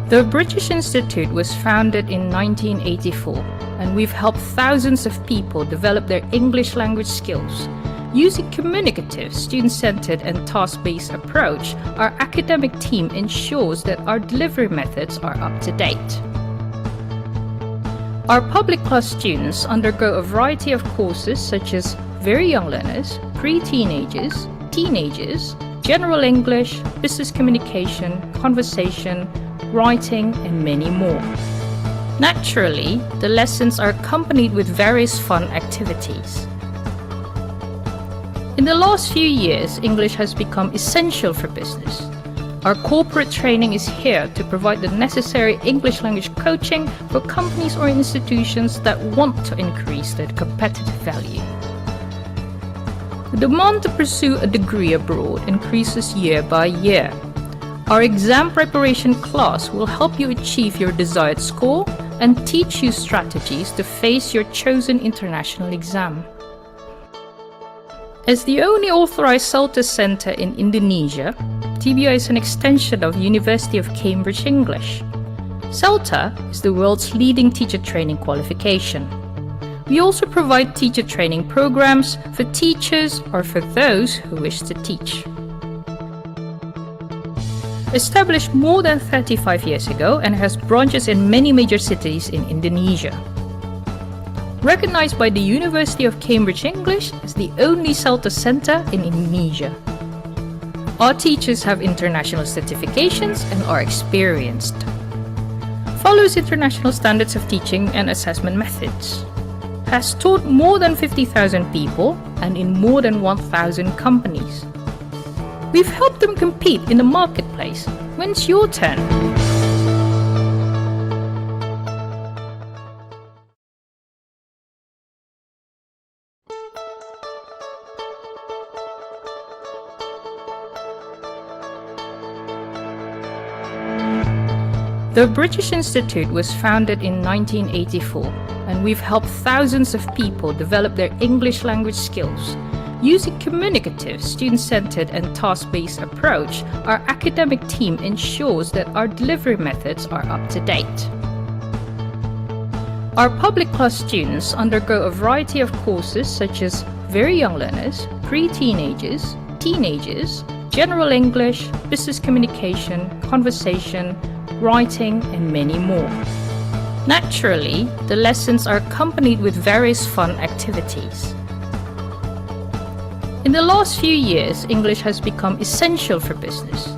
The British Institute was founded in 1984, and we've helped thousands of people develop their English language skills. Using communicative, student-centered and task-based approach, our academic team ensures that our delivery methods are up to date. Our public class students undergo a variety of courses such as very young learners, pre-teenagers, teenagers, general English, business communication, conversation, writing, and many more. Naturally, the lessons are accompanied with various fun activities. In the last few years, English has become essential for business. Our corporate training is here to provide the necessary English language coaching for companies or institutions that want to increase their competitive value. The demand to pursue a degree abroad increases year by year. Our exam preparation class will help you achieve your desired score and teach you strategies to face your chosen international exam. As the only authorized CELTA center in Indonesia, TBI is an extension of University of Cambridge English. CELTA is the world's leading teacher training qualification. We also provide teacher training programs for teachers or for those who wish to teach. Established more than 35 years ago and has branches in many major cities in Indonesia. Recognized by the University of Cambridge English as the only CELTA center in Indonesia. Our teachers have international certifications and are experienced. Follows international standards of teaching and assessment methods. Has taught more than 50,000 people and in more than 1,000 companies. We've helped them compete in the marketplace. When's your turn? The British Institute was founded in 1984, and we've helped thousands of people develop their English language skills. Using communicative, student-centered and task-based approach, our academic team ensures that our delivery methods are up to date. Our public class students undergo a variety of courses such as very young learners, pre-teenagers, teenagers, general English, business communication, conversation, writing, and many more. Naturally, the lessons are accompanied with various fun activities. In the last few years, English has become essential for business.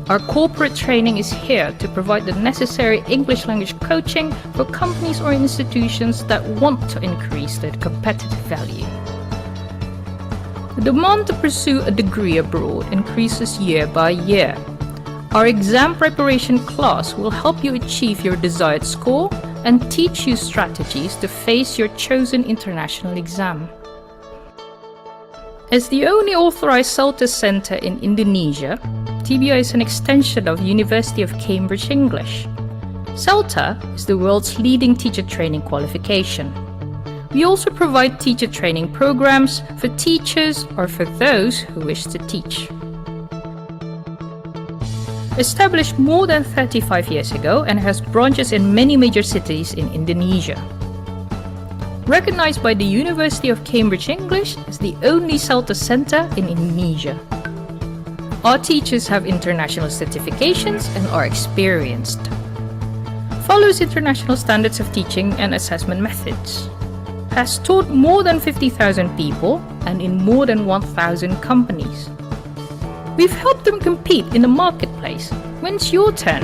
Our corporate training is here to provide the necessary English language coaching for companies or institutions that want to increase their competitive value. The demand to pursue a degree abroad increases year by year. Our exam preparation class will help you achieve your desired score and teach you strategies to face your chosen international exam. As the only authorized CELTA center in Indonesia, TBI is an extension of University of Cambridge English. CELTA is the world's leading teacher training qualification. We also provide teacher training programs for teachers or for those who wish to teach. Established more than 35 years ago and has branches in many major cities in Indonesia. Recognized by the University of Cambridge English as the only CELTA center in Indonesia. Our teachers have international certifications and are experienced. Follows international standards of teaching and assessment methods. Has taught more than 50,000 people and in more than 1,000 companies. We've helped them compete in the marketplace. When's your turn?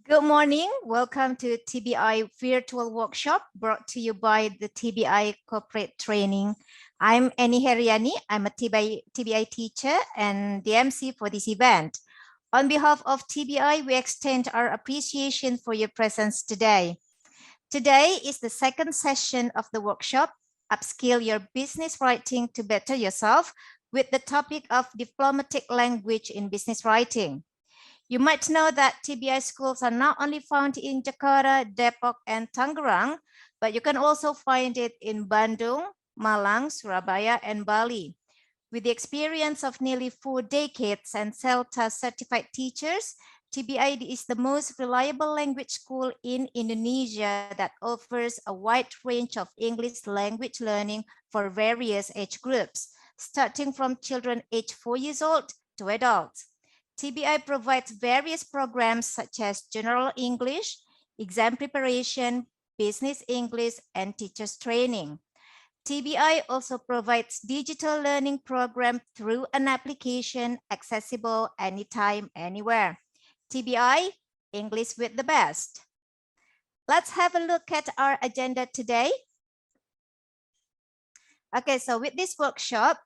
Good morning. Welcome to TBI Virtual Workshop brought to you by the TBI Corporate Training. I'm Annie Heriani. I'm a TBI teacher and the MC for this event. On behalf of TBI, we extend our appreciation for your presence today. Today is the second session of the workshop, Upskill Your Business Writing to Better Yourself, with the topic of diplomatic language in business writing. You might know that TBI schools are not only found in Jakarta, Depok, and Tangerang, but you can also find it in Bandung, Malang, Surabaya, and Bali. With the experience of nearly 4 decades and CELTA certified teachers, TBI is the most reliable language school in Indonesia that offers a wide range of English language learning for various age groups, starting from children aged 4 years old to adults. TBI provides various programs such as general English, exam preparation, business English, and teachers training. TBI also provides digital learning program through an application accessible anytime, anywhere. TBI, English with the best. Let's have a look at our agenda today. Okay, so with this workshop,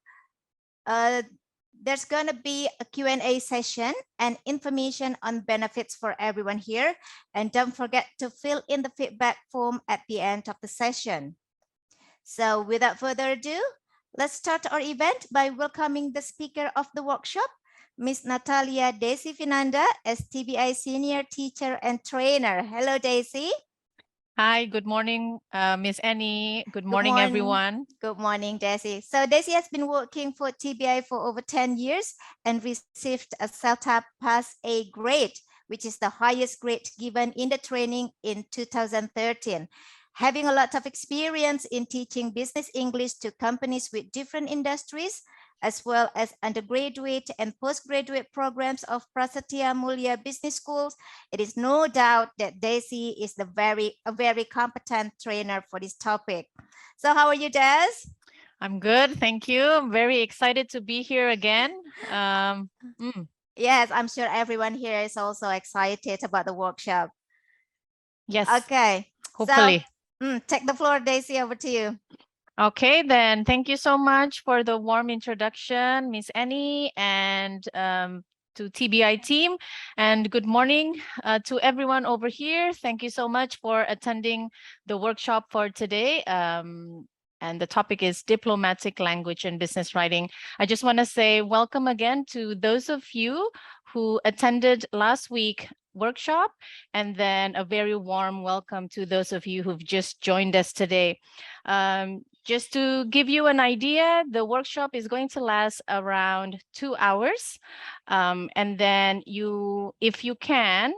there's going to be a Q&A session and information on benefits for everyone here. And don't forget to fill in the feedback form at the end of the session. So without further ado, let's start our event by welcoming the speaker of the workshop, Ms. Natalia Desivinanda, as TBI Senior Teacher and Trainer. Hello, Daisy. Hi, good morning, Miss Annie. Good morning, everyone. Good morning, Daisy. So Daisy has been working for TBI for over 10 years and received a CELTA Pass A grade, which is the highest grade given in the training in 2013. Having a lot of experience in teaching business English to companies with different industries, as well as undergraduate and postgraduate programs of Prasetya Mulia Business Schools, it is no doubt that Daisy is a very competent trainer for this topic. So how are you, Des? I'm good, thank you. I'm very excited to be here again. Yes, I'm sure everyone here is also excited about the workshop. Yes. Okay. Hopefully. So, take the floor, Daisy, over to you. Okay, then thank you so much for the warm introduction, Miss Annie, and to TBI team. And good morning to everyone over here. Thank you so much for attending the workshop for today. And the topic is diplomatic language and business writing. I just want to say welcome again to those of you who attended last week workshop, and then a very warm welcome to those of you who've just joined us today. Just to give you an idea, the workshop is going to last around 2 hours. And then if you can,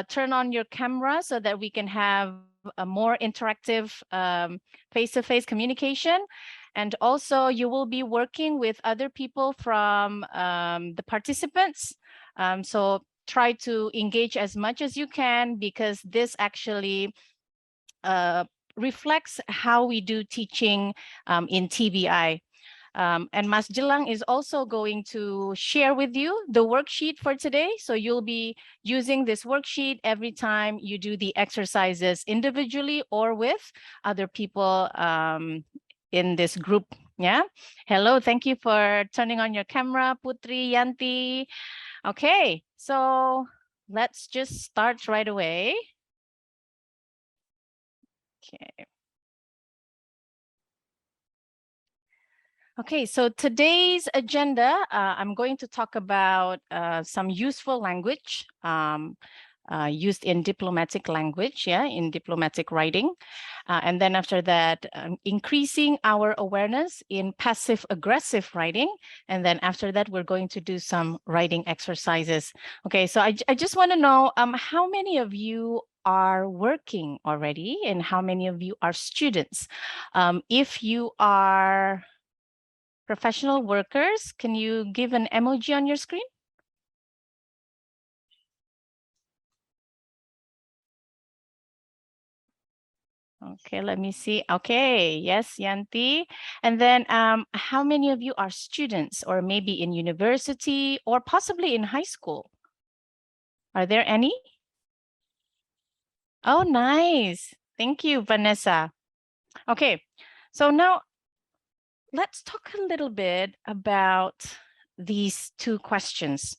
turn on your camera so that we can have a more interactive face-to-face communication. And also you will be working with other people from the participants. So try to engage as much as you can, because this actually reflects how we do teaching in TBI. And Mas Jelang is also going to share with you the worksheet for today. So you'll be using this worksheet every time you do the exercises individually or with other people in this group. Yeah. Hello, thank you for turning on your camera, Putri, Yanti. Okay, so let's just start right away. Okay. Okay, so today's agenda, I'm going to talk about some useful language used in diplomatic language, in diplomatic writing. And then after that, increasing our awareness in passive-aggressive writing. And then after that, we're going to do some writing exercises. Okay, so I just want to know how many of you are working already and how many of you are students? If you are professional workers, can you give an emoji on your screen? Okay, let me see. Okay, yes, Yanti. And then how many of you are students, or maybe in university or possibly in high school? Are there any? Oh, nice. Thank you, Vanessa. Okay, so now let's talk a little bit about these two questions.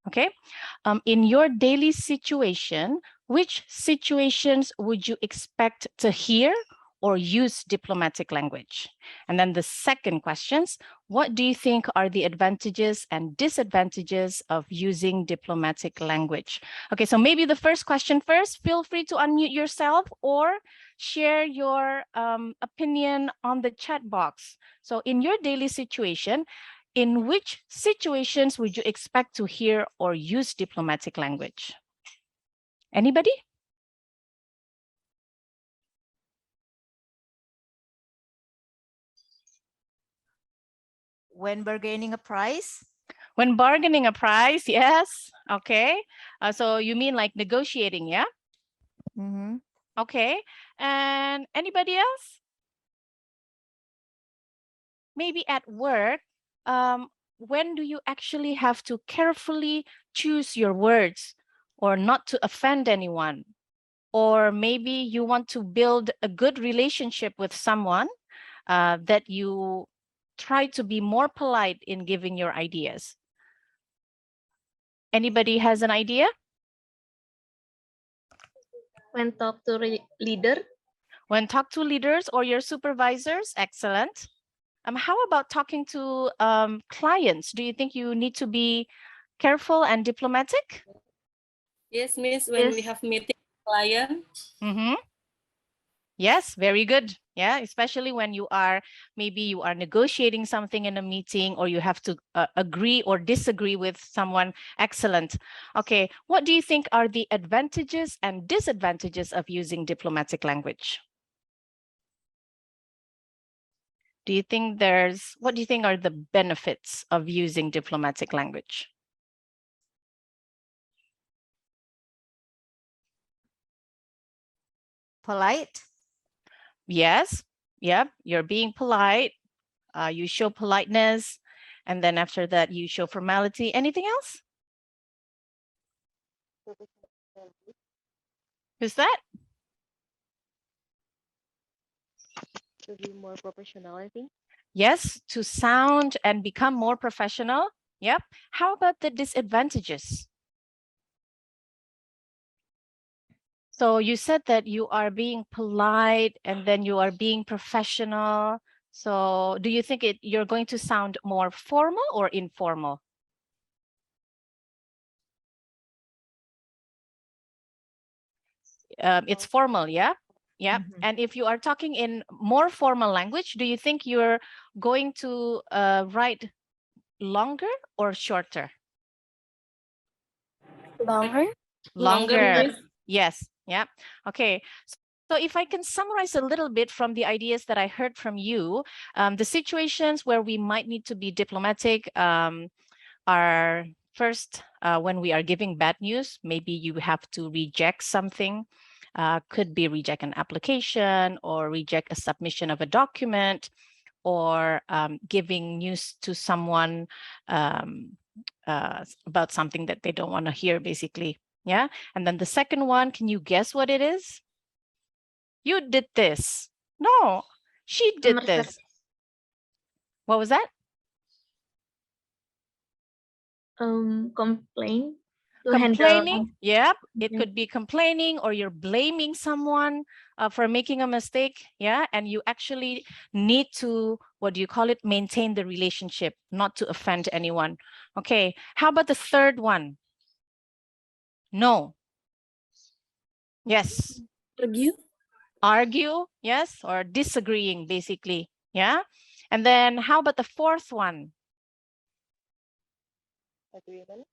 Okay, in your daily situation, which situations would you expect to hear or use diplomatic language? And then the second questions, what do you think are the advantages and disadvantages of using diplomatic language? Okay, so maybe the first question first, feel free to unmute yourself or share your opinion on the chat box. So in your daily situation, in which situations would you expect to hear or use diplomatic language? Anybody? When bargaining a price? When bargaining a price, yes. Okay. So you mean like negotiating, yeah? Mm-hmm. Okay. And anybody else? Maybe at work, when do you actually have to carefully choose your words or not to offend anyone? Or maybe you want to build a good relationship with someone that you try to be more polite in giving your ideas. Anybody has an idea? When talk to leader. When talk to leaders or your supervisors, excellent. How about talking to clients? Do you think you need to be careful and diplomatic? Yes, Miss, when we have meeting with client. Mm-hmm. Yes, very good. Yeah, especially when you are, maybe you are negotiating something in a meeting or you have to agree or disagree with someone. Excellent. Okay, what do you think are the advantages and disadvantages of using diplomatic language? Do you think what do you think are the benefits of using diplomatic language? Polite? Yes. Yep. You're being polite. You show politeness. And then after that, you show formality. Anything else? Who's that? To be more professionality. Yes, to sound and become more professional. Yep. How about the disadvantages? So you said that you are being polite and then you are being professional. So do you think you're going to sound more formal or informal? It's formal, yeah? Yeah. Mm-hmm. And if you are talking in more formal language, do you think you're going to write longer or shorter? Longer. Longer. Yes. Yeah. Okay. So if I can summarize a little bit from the ideas that I heard from you, the situations where we might need to be diplomatic are first, when we are giving bad news, maybe you have to reject something. Could be reject an application or reject a submission of a document, or giving news to someone about something that they don't want to hear, basically. Yeah. And then the second one, can you guess what it is? You did this. No, she did this. What was that? Complain. Complaining. Yep. It could be complaining, or you're blaming someone for making a mistake. Yeah. And you actually need to, what do you call it? Maintain the relationship, not to offend anyone. Okay. How about the third one? No. Yes. Argue. Yes. Or disagreeing, basically. Yeah. And then how about the fourth one? Agreement.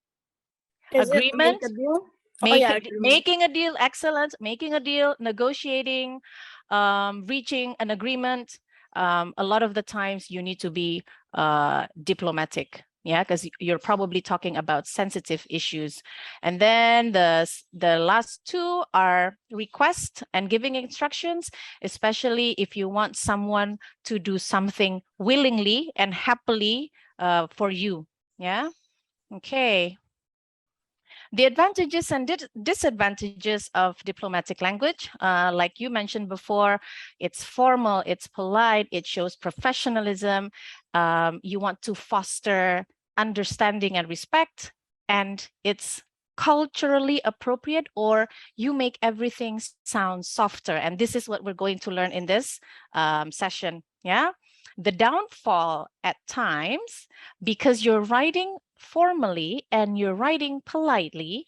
Making a deal. Excellent. Making a deal, negotiating, reaching an agreement. A lot of the times you need to be diplomatic. Yeah, because you're probably talking about sensitive issues. And then the last two are request and giving instructions, especially if you want someone to do something willingly and happily for you. Yeah. Okay. The advantages and disadvantages of diplomatic language, like you mentioned before, it's formal, it's polite, it shows professionalism. You want to foster understanding and respect, and it's culturally appropriate, or you make everything sound softer. And this is what we're going to learn in this session. Yeah. The downfall at times, because you're writing formally and you're writing politely,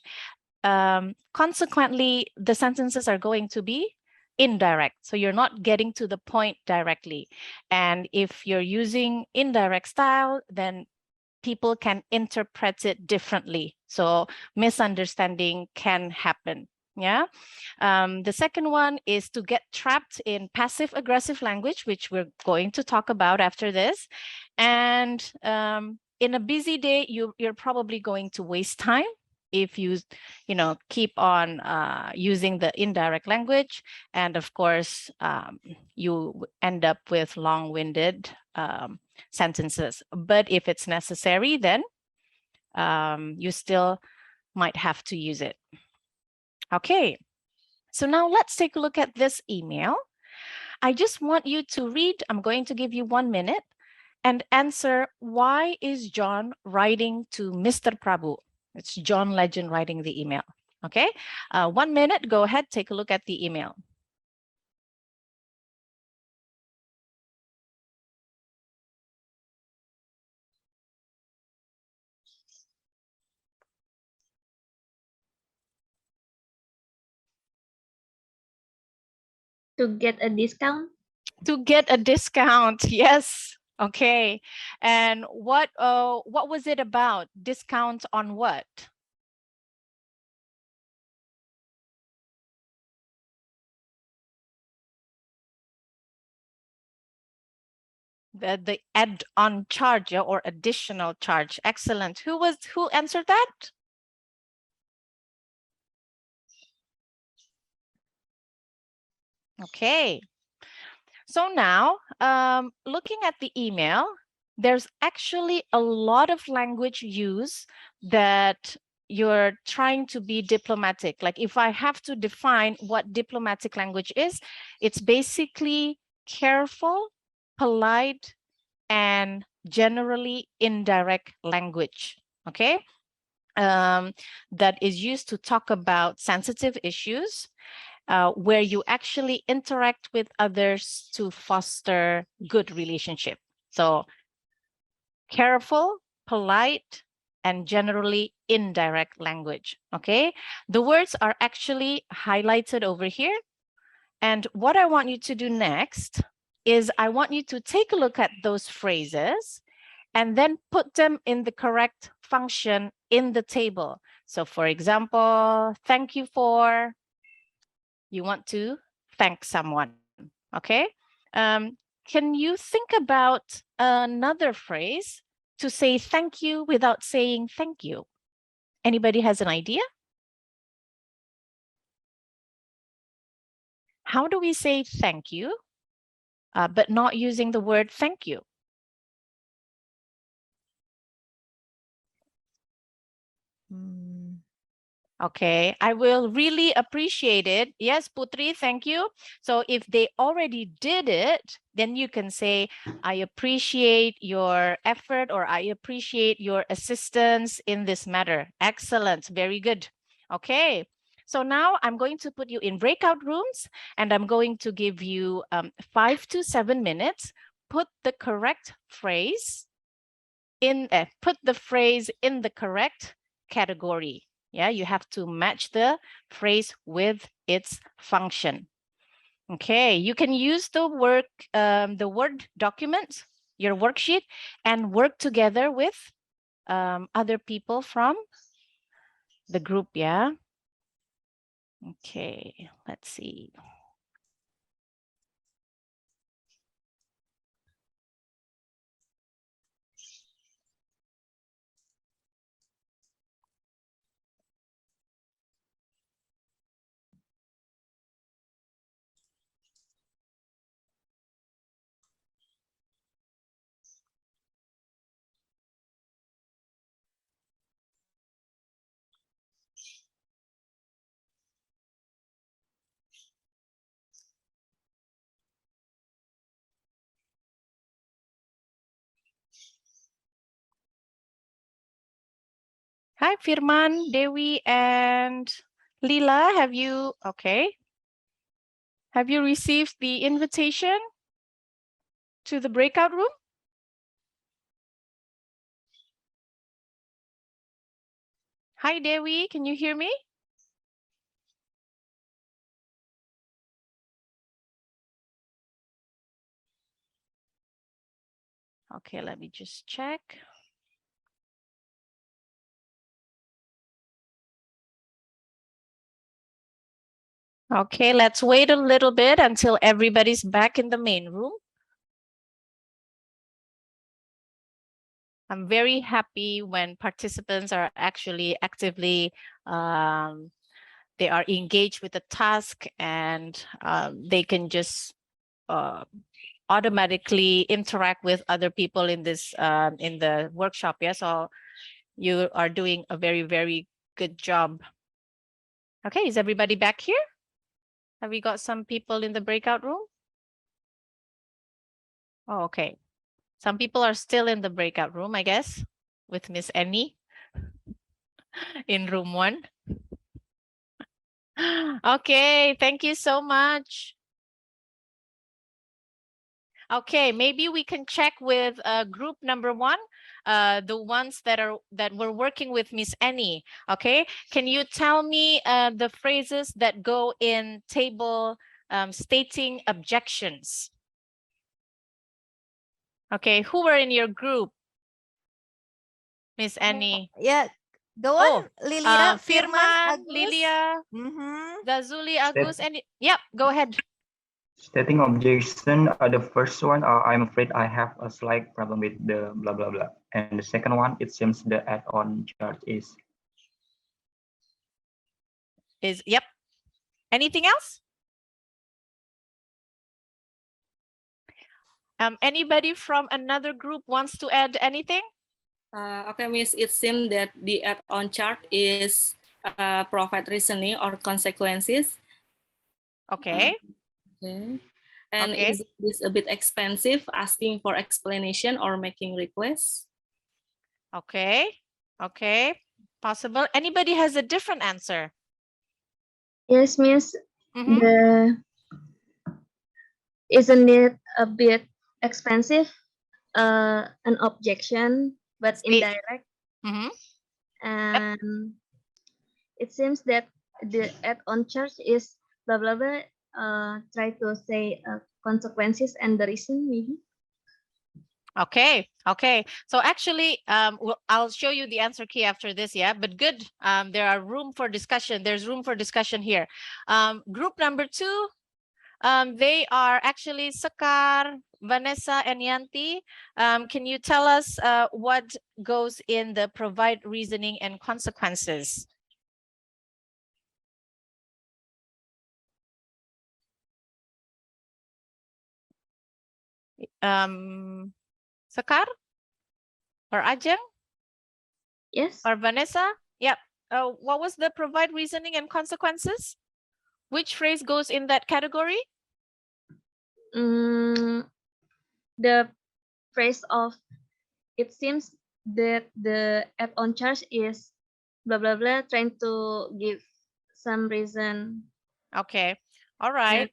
consequently, the sentences are going to be indirect. So you're not getting to the point directly. And if you're using indirect style, then people can interpret it differently. So misunderstanding can happen. Yeah. The second one is to get trapped in passive aggressive language, which we're going to talk about after this. And in a busy day, you're probably going to waste time if you keep on using the indirect language. And of course, you end up with long-winded sentences. But if it's necessary, then you still might have to use it. Okay, so now let's take a look at this email. I just want you to read, I'm going to give you 1 minute, and answer, why is John writing to Mr. Prabhu? It's John Legend writing the email. Okay, 1 minute, go ahead, take a look at the email. To get a discount? To get a discount, yes. Okay, and what was it about? Discount on what? The add-on charge or additional charge. Excellent. Who answered that? Okay. So now, looking at the email, there's actually a lot of language use that you're trying to be diplomatic. Like if I have to define what diplomatic language is, it's basically careful, polite, and generally indirect language. Okay. That is used to talk about sensitive issues, where you actually interact with others to foster good relationship. So careful, polite, and generally indirect language. Okay, the words are actually highlighted over here. And what I want you to do next is I want you to take a look at those phrases and then put them in the correct function in the table. So for example, thank you for, you want to thank someone, okay? Can you think about another phrase to say thank you without saying thank you? Anybody has an idea? How do we say thank you, but not using the word thank you? Okay, I will really appreciate it. Yes, Putri, thank you. So if they already did it, then you can say, I appreciate your effort, or I appreciate your assistance in this matter. Excellent, very good. Okay, so now I'm going to put you in breakout rooms and I'm going to give you 5 to 7 minutes. Put the correct phrase in, put the phrase in the correct category. Yeah, you have to match the phrase with its function. Okay, you can use the Word document, your worksheet, and work together with other people from the group. Yeah. Okay, let's see. Hi, Firman, Dewi, and Lila. Have you received the invitation to the breakout room? Hi, Dewi, can you hear me? Okay, let me just check. Okay, let's wait a little bit until everybody's back in the main room. I'm very happy when participants are actually actively, they are engaged with the task, and they can just automatically interact with other people in this in the workshop. Yeah, so you are doing a very, very good job. Okay, is everybody back here? Have we got some people in the breakout room? Oh, okay. Some people are still in the breakout room, I guess, with Miss Annie in room 1. Okay, thank you so much. Okay, maybe we can check with group number 1, the ones that were working with Miss Annie. Okay, can you tell me the phrases that go in table stating objections? Okay, who were in your group, Miss Annie? Yeah, go on, Lilia, Firman, Agus. Lilia, Dazuli, Agus, and yep, go ahead. Stating objection, the first one, I'm afraid I have a slight problem with the blah, blah, blah. And the second one, it seems the add-on charge is. Yep. Anything else? Anybody from another group wants to add anything? Okay, Miss, it seems that the add-on chart is provide reasoning or consequences. Okay. Okay. And Okay. is this a bit expensive, asking for explanation or making requests? Okay. Okay. Possible. Anybody has a different answer? Yes, Miss. Isn't it a bit expensive? An objection, but indirect. And it seems that the add-on charge is blah blah blah. Try to say consequences and the reason maybe. Okay. Okay. So actually, I'll show you the answer key after this. Yeah, but good. There are room for discussion. There's room for discussion here. Group number 2. They are actually Sekar, Vanessa, and Yanti. Can you tell us what goes in the provide reasoning and consequences? Sekar or Ajeng? Yes. Or Vanessa? Yep. What was the provide reasoning and consequences? Which phrase goes in that category? The phrase of it seems that the add-on charge is blah blah blah, trying to give some reason. Okay. All right.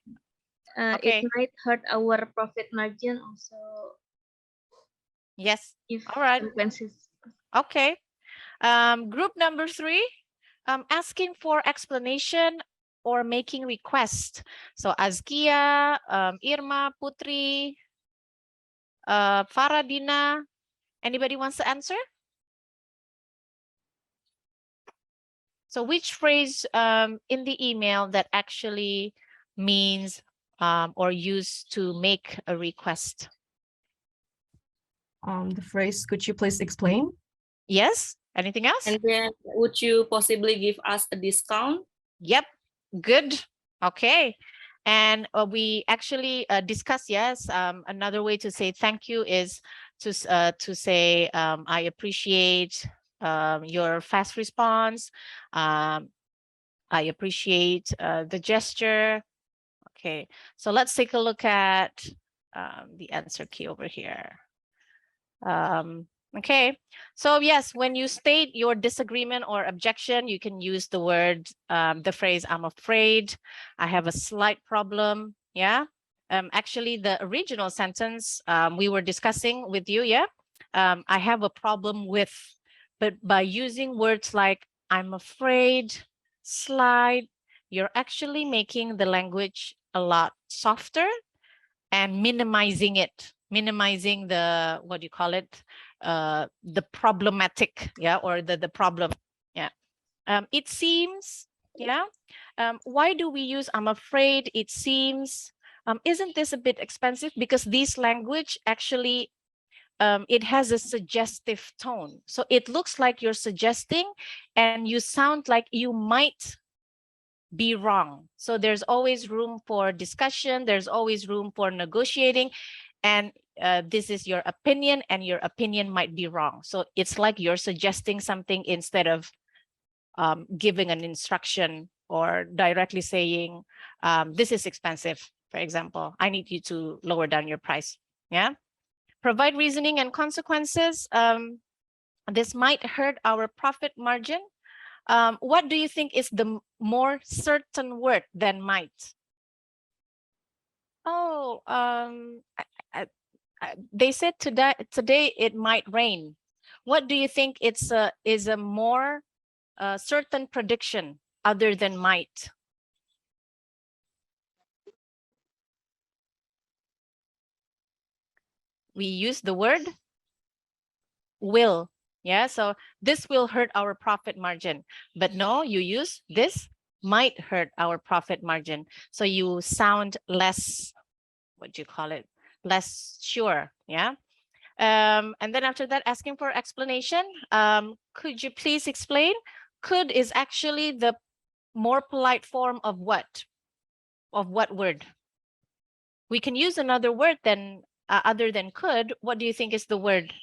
It might hurt our profit margin also. Yes. If all right. consequences. Okay. Group number 3, asking for explanation or making request. So Azkia, Irma, Putri, Faradina, anybody wants to answer? So which phrase in the email that actually means or used to make a request? The phrase, could you please explain? Yes. Anything else? And then would you possibly give us a discount? Yep. Good. Okay. And we actually discussed, yes, another way to say thank you is to say, I appreciate your fast response. I appreciate the gesture. Okay, so let's take a look at the answer key over here. Okay, so yes, when you state your disagreement or objection, you can use the word, the phrase, I'm afraid, I have a slight problem. Yeah, actually the original sentence we were discussing with you, yeah, I have a problem with, but by using words like I'm afraid, slight, you're actually making the language a lot softer and minimizing it. minimizing the, what do you call it? The problematic, yeah, or the problem, yeah. It seems, yeah. Why do we use I'm afraid, it seems? Isn't this a bit expensive? Because this language actually, it has a suggestive tone. So it looks like you're suggesting and you sound like you might be wrong. So there's always room for discussion. There's always room for negotiating. And this is your opinion and your opinion might be wrong. So it's like you're suggesting something instead of giving an instruction or directly saying, this is expensive, for example, I need you to lower down your price. Yeah. Provide reasoning and consequences. This might hurt our profit margin. What do you think is the more certain word than might? Oh, they said today it might rain. What do you think is a more certain prediction other than might? We use the word will. Yeah, so this will hurt our profit margin. But no, you use this might hurt our profit margin. So you sound less, what do you call it? Less sure. Yeah. And then after that, asking for explanation. Could you please explain? Could is actually the more polite form of what? Of what word? We can use another word than other than could. What do you think is the word?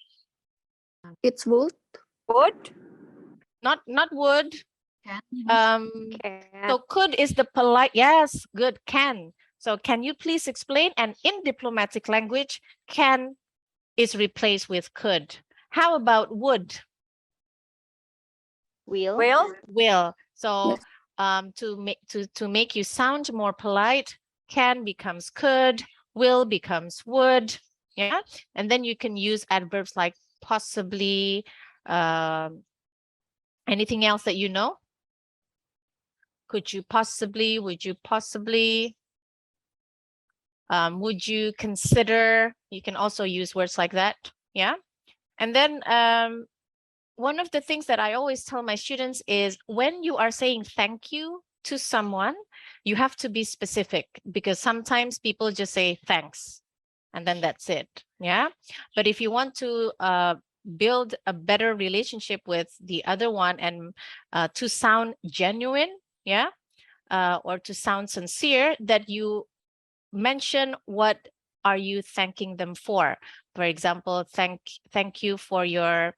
It's would. Would. Not would. Can. So could is the polite. Yes, good. Can. So can you please explain? And in diplomatic language, can is replaced with could. How about would? Will. Will. So Yes. to make you sound more polite, can becomes could, will becomes would. Yeah. And then you can use adverbs like possibly. Anything else that you know? Could you possibly, would you possibly, would you consider? You can also use words like that. Yeah. And then one of the things that I always tell my students is when you are saying thank you to someone, you have to be specific because sometimes people just say thanks and then that's it. Yeah. But if you want to build a better relationship with the other one and to sound genuine, yeah, or to sound sincere, that you mention what are you thanking them for. For example, thank you for your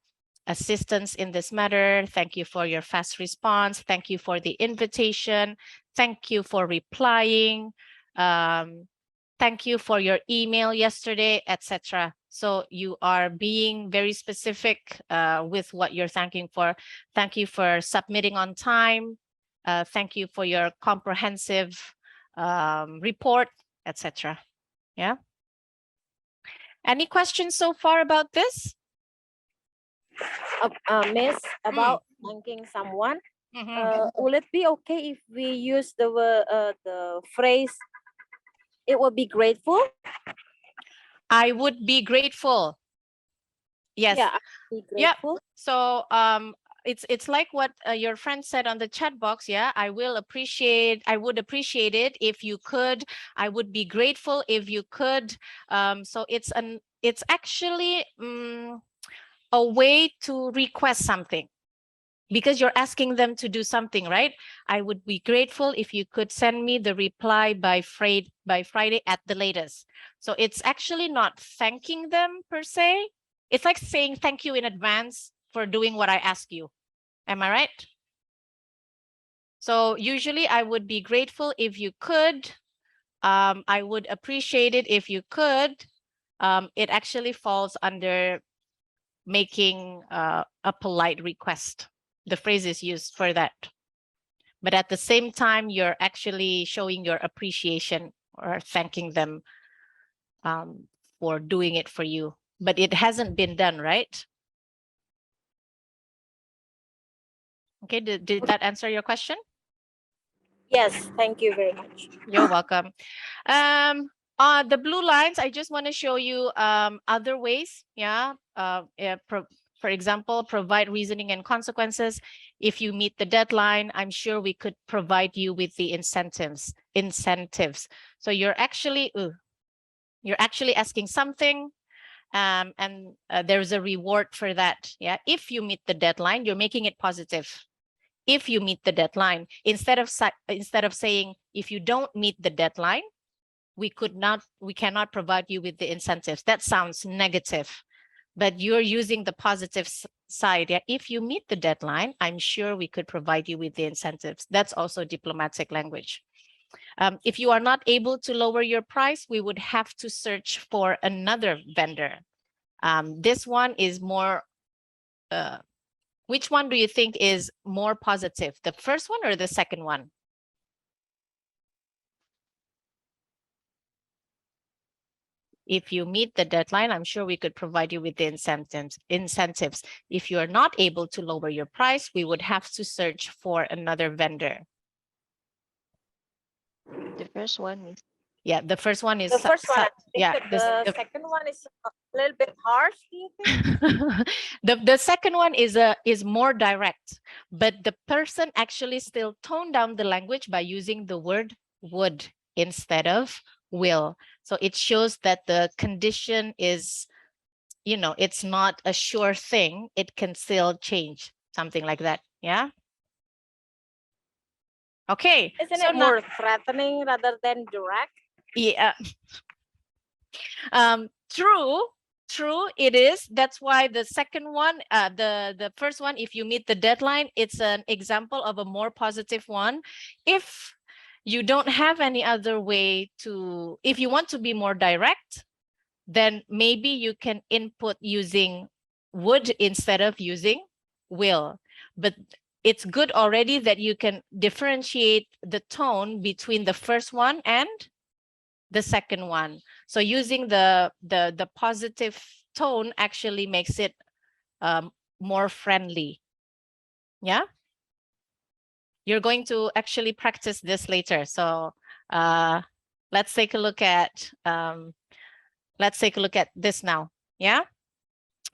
assistance in this matter. Thank you for your fast response. Thank you for the invitation. Thank you for replying. Thank you for your email yesterday, etc. So you are being very specific with what you're thanking for. Thank you for submitting on time. Thank you for your comprehensive report, etc. Yeah. Any questions so far about this? Miss, about thanking someone. Mm-hmm. Will it be okay if we use the phrase "it will be grateful"? I would be grateful. Yes. Yeah, I'd be grateful. Yep. So it's like what your friend said on the chat box. Yeah, I would appreciate it if you could. I would be grateful if you could. So it's actually a way to request something because you're asking them to do something, right? I would be grateful if you could send me the reply by Friday at the latest. So it's actually not thanking them per se. It's like saying thank you in advance for doing what I asked you. Am I right? So usually I would be grateful if you could. I would appreciate it if you could. It actually falls under making a polite request. The phrase is used for that. But at the same time, you're actually showing your appreciation or thanking them for doing it for you. But it hasn't been done, right? Okay, did that answer your question? Yes, thank you very much. You're welcome. The blue lines, I just want to show you other ways. Yeah. For example, provide reasoning and consequences. If you meet the deadline, I'm sure we could provide you with the incentives. So you're actually asking something, and there's a reward for that. Yeah. If you meet the deadline, you're making it positive. If you meet the deadline, instead of saying if you don't meet the deadline, we cannot provide you with the incentives. That sounds negative, but you're using the positive side. Yeah, if you meet the deadline, I'm sure we could provide you with the incentives. That's also diplomatic language. If you are not able to lower your price, we would have to search for another vendor. This one is more, which one do you think is more positive? The first one or the second one? If you meet the deadline, I'm sure we could provide you with the incentives. If you are not able to lower your price, we would have to search for another vendor. The first one is. Yeah, the first one is. The first one. Yeah, the second one is a little bit harsh. Do you think? the second one is more direct, but the person actually still toned down the language by using the word would instead of will. So it shows that the condition is, it's not a sure thing. It can still change, something like that. Yeah. Okay. Isn't it more threatening rather than direct? Yeah. True, it is. That's why the second one, the first one, if you meet the deadline, it's an example of a more positive one. If you don't have any other way to, if you want to be more direct, then maybe you can input using would instead of using will. But it's good already that you can differentiate the tone between the first one and the second one. So using the positive tone actually makes it more friendly. Yeah. You're going to actually practice this later. So let's take a look at this now. Yeah.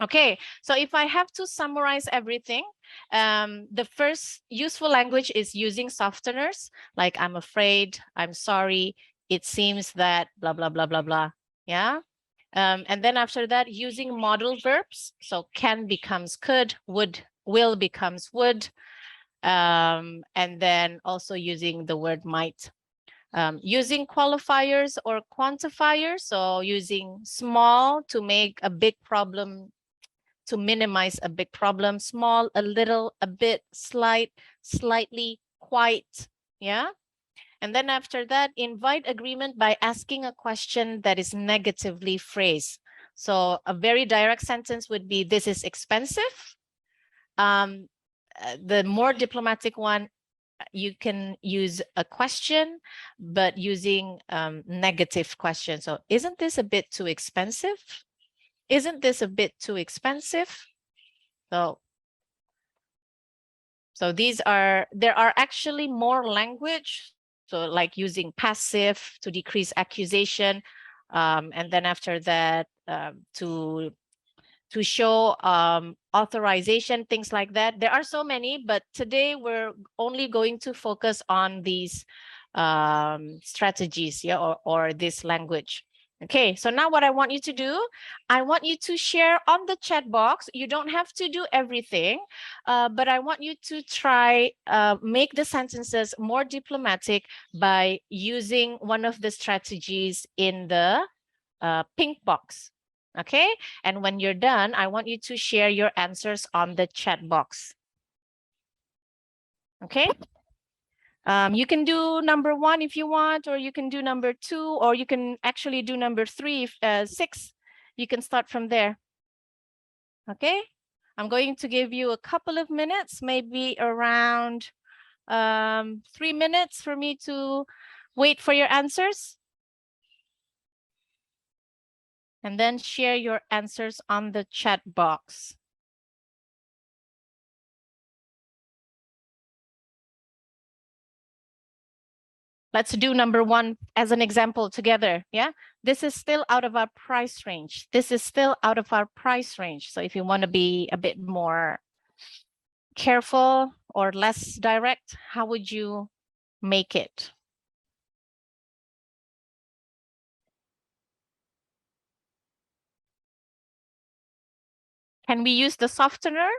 Okay, so if I have to summarize everything, the first useful language is using softeners, like I'm afraid, I'm sorry, it seems that, blah, blah, blah, blah, blah. Yeah. And then after that, using modal verbs. So can becomes could, would, will becomes would. And then also using the word might. Using qualifiers or quantifiers. So using small to make a big problem, to minimize a big problem, small, a little, a bit, slight, slightly, quite. Yeah. And then after that, invite agreement by asking a question that is negatively phrased. So a very direct sentence would be, this is expensive. The more diplomatic one, you can use a question, but using negative question. So isn't this a bit too expensive? Isn't this a bit too expensive? So there are actually more language. So like using passive to decrease accusation. And then after that, to show authorization, things like that. There are so many, but today we're only going to focus on these strategies, yeah, or this language. Okay, so now what I want you to do, I want you to share on the chat box. You don't have to do everything, but I want you to try make the sentences more diplomatic by using one of the strategies in the pink box. Okay, and when you're done, I want you to share your answers on the chat box. Okay. You can do number 1 if you want, or you can do number 2, or you can actually do number 3, 6. You can start from there. Okay, I'm going to give you a couple of minutes, maybe around 3 minutes for me to wait for your answers. And then share your answers on the chat box. Let's do number 1 as an example together. Yeah, this is still out of our price range. This is still out of our price range. So if you want to be a bit more careful or less direct, how would you make it? Can we use the softener?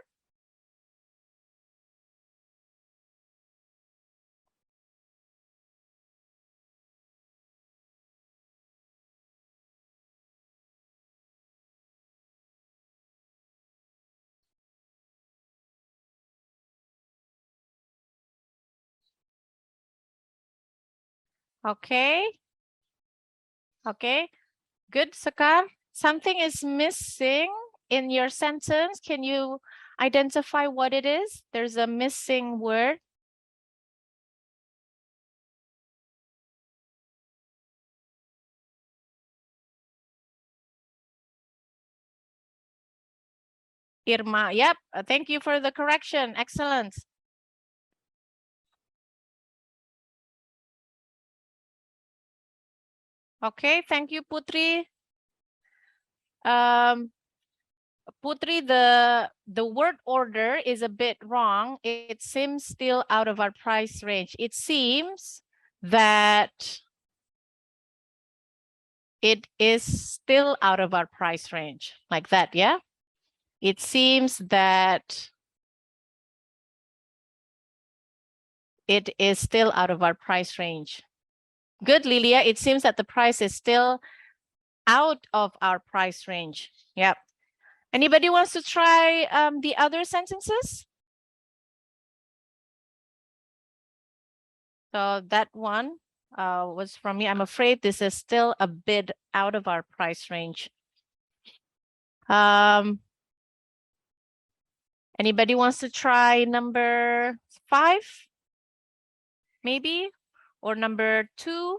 Okay. Okay. Good, Sakar. Something is missing in your sentence. Can you identify what it is? There's a missing word. Irma, yep. Thank you for the correction. Excellent. Okay, thank you, Putri. Putri, the word order is a bit wrong. It seems still out of our price range. It seems that it is still out of our price range, like that, yeah? It seems that it is still out of our price range. Good, Lilia. It seems that the price is still out of our price range. Yep. Anybody wants to try the other sentences? So that one was from me. I'm afraid this is still a bit out of our price range. Anybody wants to try number 5? Maybe? Or number 2?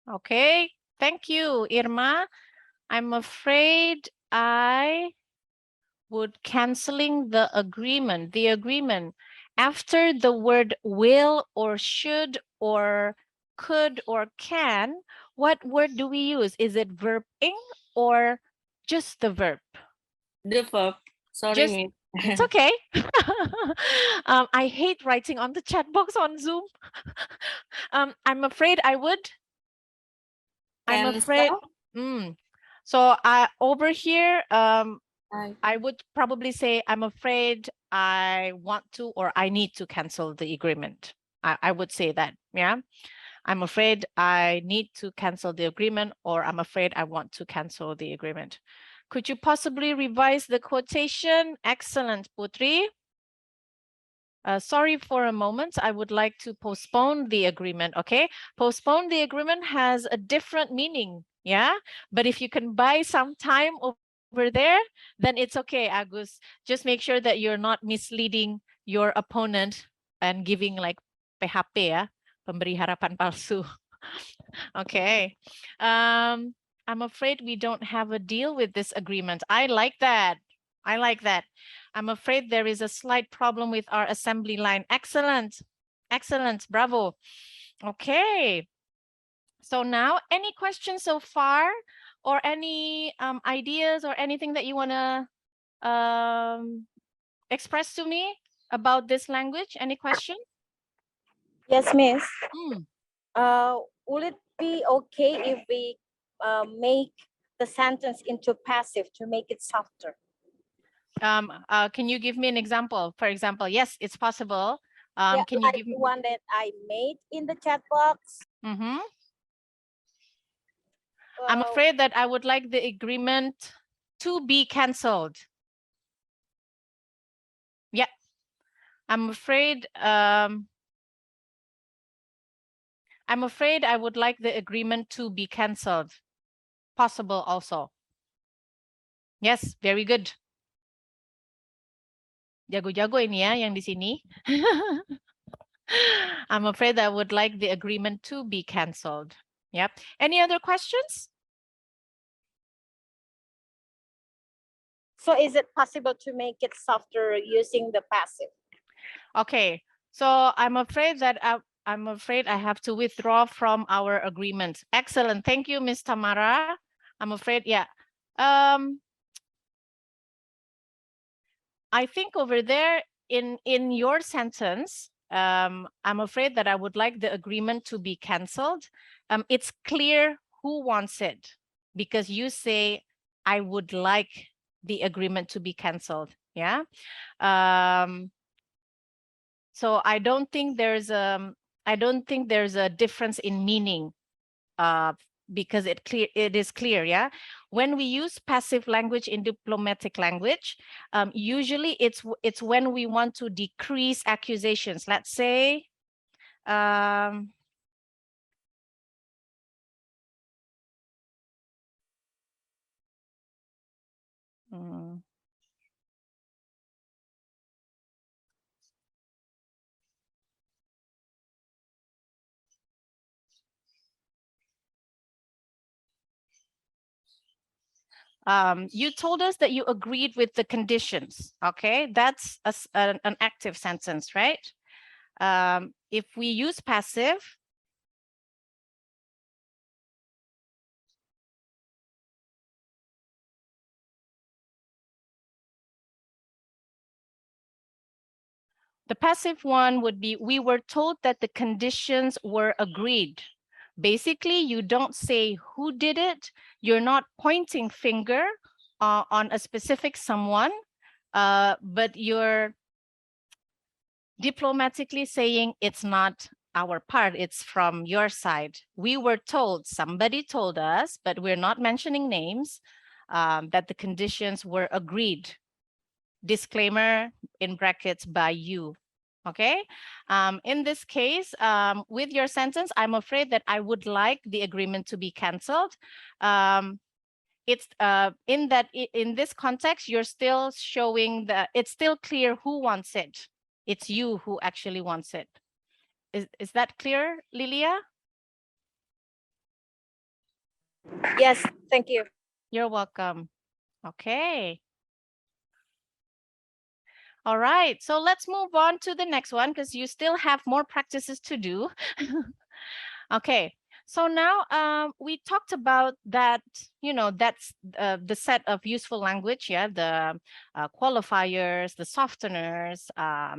Okay, thank you, Irma. I'm afraid I would canceling the agreement. The agreement after the word will or should or could or can, what word do we use? Is it verb ing or just the verb? The verb. Sorry, Miss. It's okay. I hate writing on the chat box on Zoom. I'm afraid I would. I'm afraid. So over here, I would probably say, I'm afraid I want to or I need to cancel the agreement. I would say that, yeah. I'm afraid I need to cancel the agreement, or I'm afraid I want to cancel the agreement. Could you possibly revise the quotation? Excellent, Putri. Sorry for a moment. I would like to postpone the agreement, okay? Postpone the agreement has a different meaning, yeah? But if you can buy some time over there, then it's okay, Agus. Just make sure that you're not misleading your opponent and giving like PHP, ya, pemberi harapan palsu. Okay. I'm afraid we don't have a deal with this agreement. I like that. I like that. I'm afraid there is a slight problem with our assembly line. Excellent. Excellent. Bravo. Okay. So now, any questions so far, or any ideas or anything that you want to express to me about this language? Any question? Yes, Miss. Will it be okay if we make the sentence into passive to make it softer? Can you give me an example? For example, yes, it's possible. Yeah, can like you give me the one that I made in the chat box? I'm afraid that I would like the agreement to be canceled. Yeah, I'm afraid I would like the agreement to be canceled. Possible also. Yes, very good. Jago-jago ini ya yang di sini. I'm afraid I would like the agreement to be cancelled. Yep. Any other questions? So is it possible to make it softer using the passive? Okay. So I'm afraid that I have to withdraw from our agreement. Excellent. Thank you, Ms. Tamara. I'm afraid, yeah. I think over there in your sentence, I'm afraid that I would like the agreement to be cancelled. It's clear who wants it because you say, I would like the agreement to be cancelled. Yeah. So I don't think there's a difference in meaning because it is clear, yeah. When we use passive language in diplomatic language, usually it's when we want to decrease accusations. Let's say, you told us that you agreed with the conditions. Okay, that's an active sentence, right? If we use passive, the passive one would be, we were told that the conditions were agreed. Basically, you don't say who did it. You're not pointing finger on a specific someone, but you're diplomatically saying it's not our part, it's from your side. We were told, somebody told us, but we're not mentioning names, that the conditions were agreed. Disclaimer in brackets by you. Okay. In this case, with your sentence, I'm afraid that I would like the agreement to be cancelled. It's in this context, you're still showing that it's still clear who wants it. It's you who actually wants it. Is that clear, Lilia? Yes, thank you. You're welcome. Okay. All right, so let's move on to the next one because you still have more practices to do. Okay, so now we talked about that, you know, that's the set of useful language, yeah, the qualifiers, the softeners,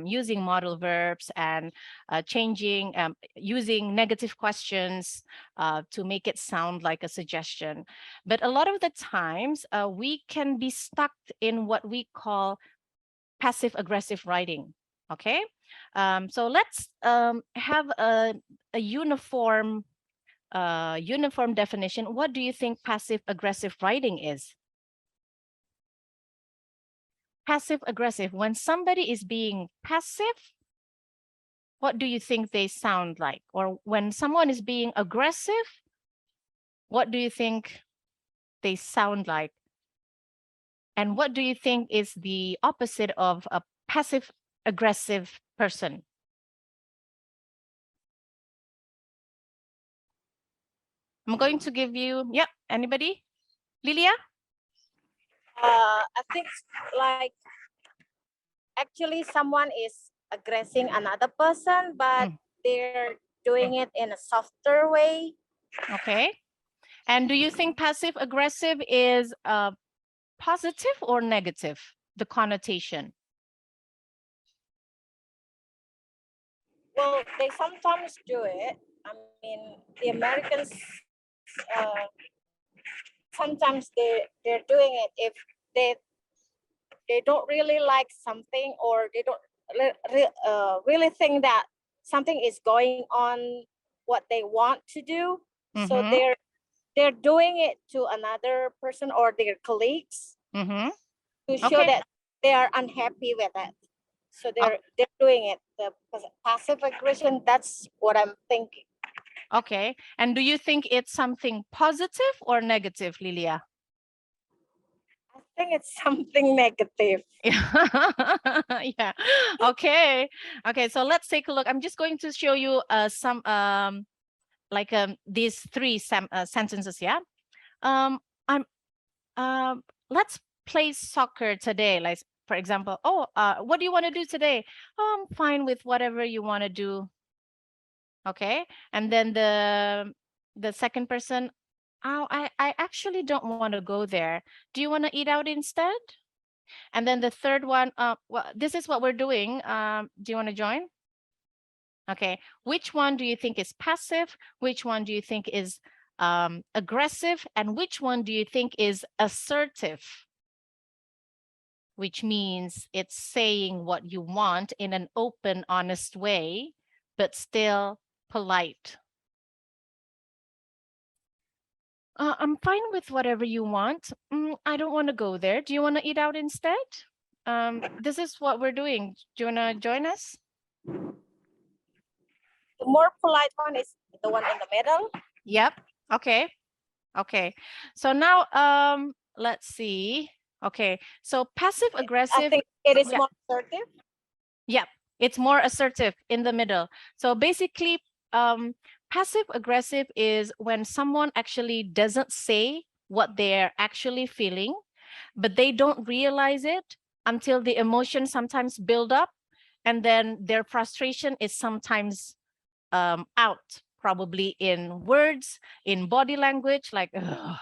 using modal verbs and changing, using negative questions to make it sound like a suggestion. But a lot of the times we can be stuck in what we call passive aggressive writing. Okay, so let's have a uniform definition. What do you think passive aggressive writing is? Passive aggressive, when somebody is being passive, what do you think they sound like? Or when someone is being aggressive, what do you think they sound like? And what do you think is the opposite of a passive aggressive person? I'm going to give you, yep, anybody? Lilia? I think like actually someone is aggressing another person, but they're doing it in a softer way. Okay. And do you think passive aggressive is positive or negative, the connotation? Well, they sometimes do it. I mean, the Americans, sometimes they're doing it if they don't really like something, or they don't really think that something is going on what they want to do. So they're doing it to another person or their colleagues to show that they are unhappy with it. So they're doing it. The passive aggression, that's what I'm thinking. Okay. And do you think it's something positive or negative, Lilia? I think it's something negative. Yeah. Okay. Okay. So let's take a look. I'm just going to show you some these three sentences. Yeah. I'm let's play soccer today. Like for example, oh, what do you want to do today? Oh, I'm fine with whatever you want to do. Okay. And then the second person, oh, I actually don't want to go there. Do you want to eat out instead? And then the third one, well, this is what we're doing. Do you want to join? Okay. Which one do you think is passive? Which one do you think is aggressive? And which one do you think is assertive? Which means it's saying what you want in an open, honest way, but still polite. I'm fine with whatever you want. I don't want to go there. Do you want to eat out instead? This is what we're doing. Do you want to join us? The more polite one is the one in the middle. Yep. Okay. Okay. So now, let's see. Okay. So passive aggressive. I think it is more assertive. Yep. It's more assertive in the middle. So basically, passive aggressive is when someone actually doesn't say what they're actually feeling, but they don't realize it until the emotions sometimes build up, and then their frustration is sometimes out, probably in words, in body language, like, ugh,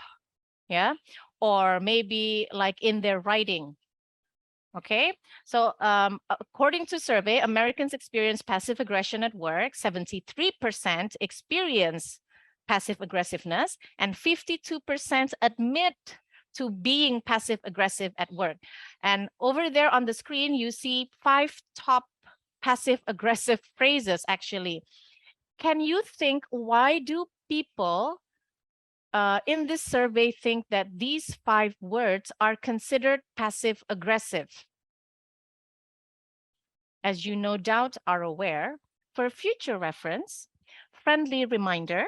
yeah, or maybe like in their writing. Okay, so according to survey, Americans experience passive aggression at work. 73% experience passive aggressiveness, and 52% admit to being passive aggressive at work. And over there on the screen, you see 5 top passive aggressive phrases actually. Can you think, why do people in this survey think that these 5 words are considered passive aggressive? As you no doubt are aware, for future reference, friendly reminder,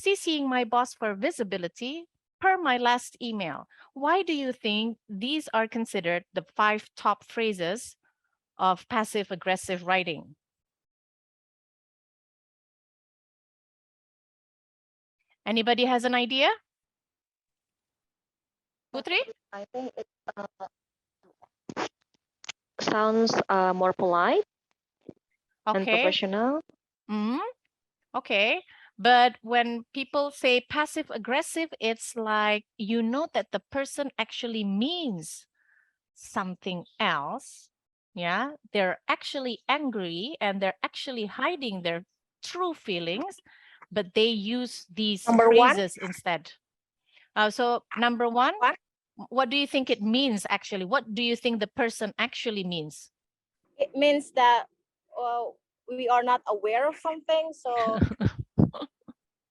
CCing my boss for visibility per my last email. Why do you think these are considered the 5 top phrases of passive aggressive writing? Anybody has an idea? Putri? I think it sounds more polite and Okay. professional. Okay. But when people say passive aggressive, it's like, you know that the person actually means something else. Yeah, they're actually angry and they're actually hiding their true feelings, but they use these phrases instead. So number one, what do you think it means actually? What do you think the person actually means? It means that we are not aware of something. So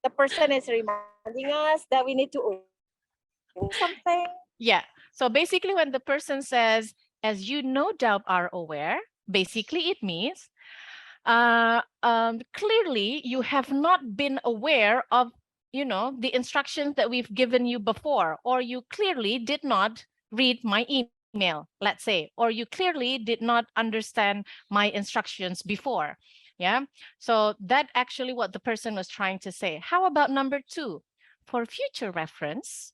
the person is reminding us that we need to do something. Yeah. So basically when the person says, as you no doubt are aware, basically it means clearly you have not been aware of, you know, the instructions that we've given you before, or you clearly did not read my email, let's say, or you clearly did not understand my instructions before. Yeah. So that actually what the person was trying to say. How about number 2? For future reference,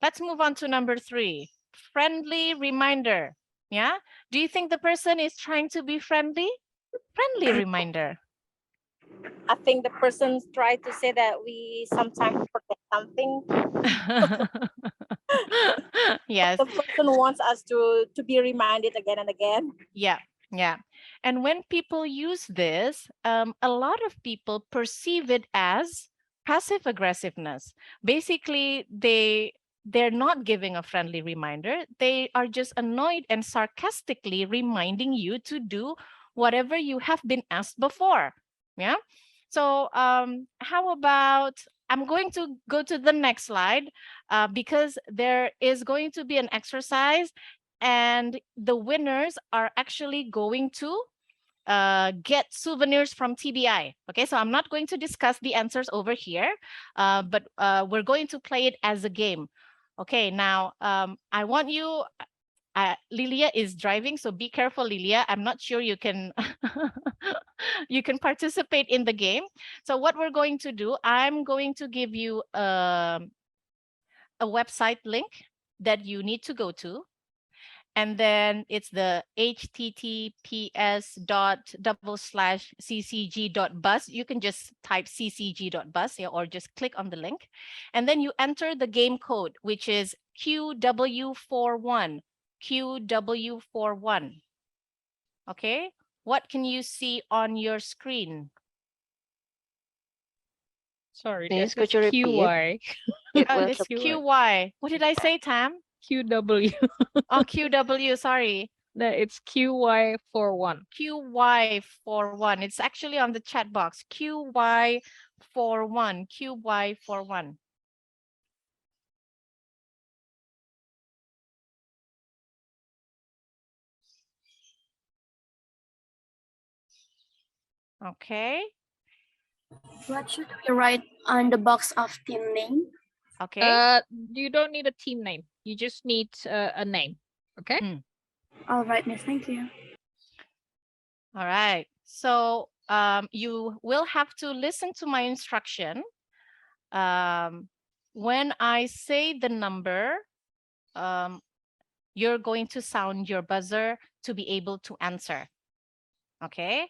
let's move on to number 3, friendly reminder. Yeah. Do you think the person is trying to be friendly? Friendly reminder. I think the person tried to say that we sometimes forget something. Yes. The person wants us to be reminded again and again. Yeah. Yeah. And when people use this, a lot of people perceive it as passive aggressiveness. Basically, they're not giving a friendly reminder. They are just annoyed and sarcastically reminding you to do whatever you have been asked before. Yeah. So how about, I'm going to go to the next slide because there is going to be an exercise and the winners are actually going to get souvenirs from TBI. Okay, so I'm not going to discuss the answers over here, but we're going to play it as a game. Okay, now I want you, Lilia is driving, so be careful, Lilia. I'm not sure you can you can participate in the game. So what we're going to do, I'm going to give you a website link that you need to go to. And then it's the https://ccg.bus. You can just type ccg.bus, yeah, or just click on the link. And then you enter the game code, which is QW41. QW41. Okay, what can you see on your screen? Sorry, Please, that's could you repeat? QY. Oh, this QY. What did I say, Tam? QW. Oh, QW, sorry. No, it's QY41. QY41. It's actually on the chat box. QY41. QY41. Okay. What should we write on the box of team name? Okay. You don't need a team name. You just need a name. Okay. All right, Miss. Thank you. All right. So you will have to listen to my instruction. When I say the number, you're going to sound your buzzer to be able to answer. Okay.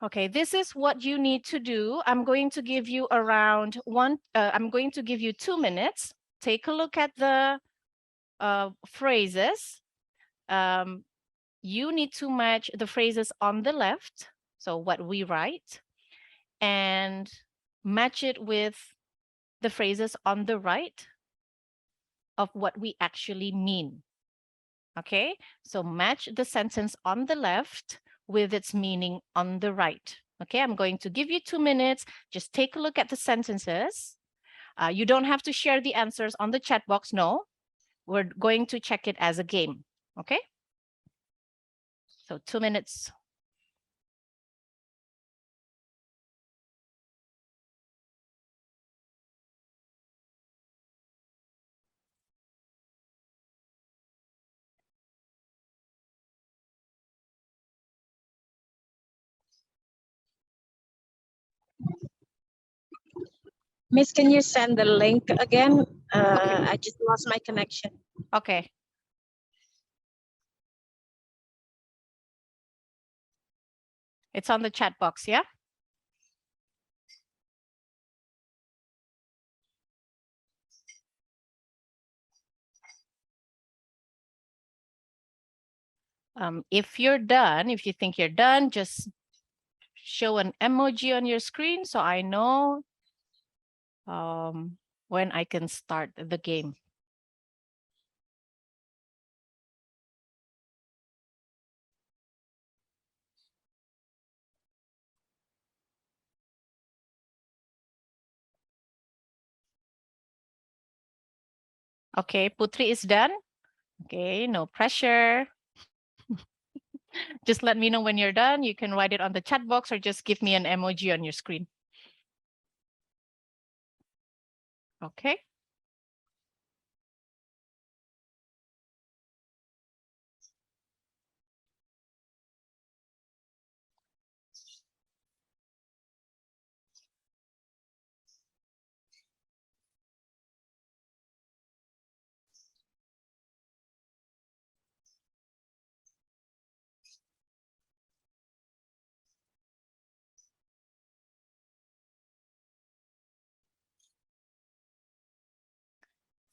Okay, this is what you need to do. I'm going to give you around I'm going to give you 2 minutes. Take a look at the phrases. You need to match the phrases on the left, so what we write, and match it with the phrases on the right of what we actually mean. Okay, so match the sentence on the left with its meaning on the right. Okay, I'm going to give you 2 minutes. Just take a look at the sentences. You don't have to share the answers on the chat box. No, we're going to check it as a game. Okay, so 2 minutes. Miss, can you send the link again? I just lost my connection. Okay. It's on the chat box, yeah? If you're done, if you think you're done, just show an emoji on your screen so I know when I can start the game. Okay, Putri is done. Okay, no pressure. Just let me know when you're done. You can write it on the chat box or just give me an emoji on your screen. Okay.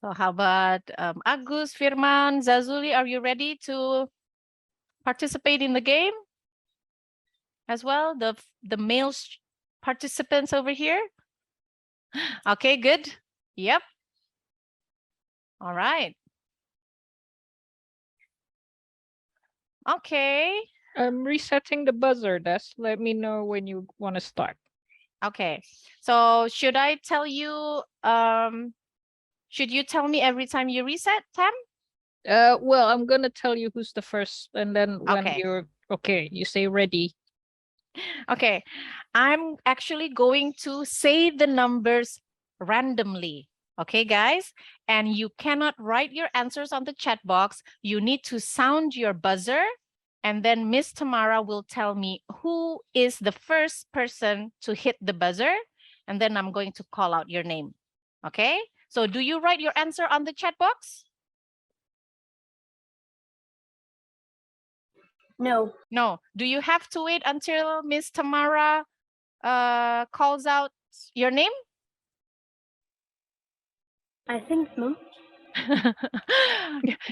So how about Agus, Firman, Zazuli, are you ready to participate in the game as well? The male participants over here? Okay, good. Yep. All right. Okay. I'm resetting the buzzer, Des. Let me know when you want to start. Okay. So should I tell you, should you tell me every time you reset, Tam? Well, I'm gonna tell you who's the first, and then when Okay. you're okay, you say ready. Okay, I'm actually going to say the numbers randomly. Okay, guys, and you cannot write your answers on the chat box. You need to sound your buzzer, and then Miss Tamara will tell me who is the first person to hit the buzzer, and then I'm going to call out your name. Okay, so do you write your answer on the chat box? No. No. Do you have to wait until Miss Tamara calls out your name? I think no.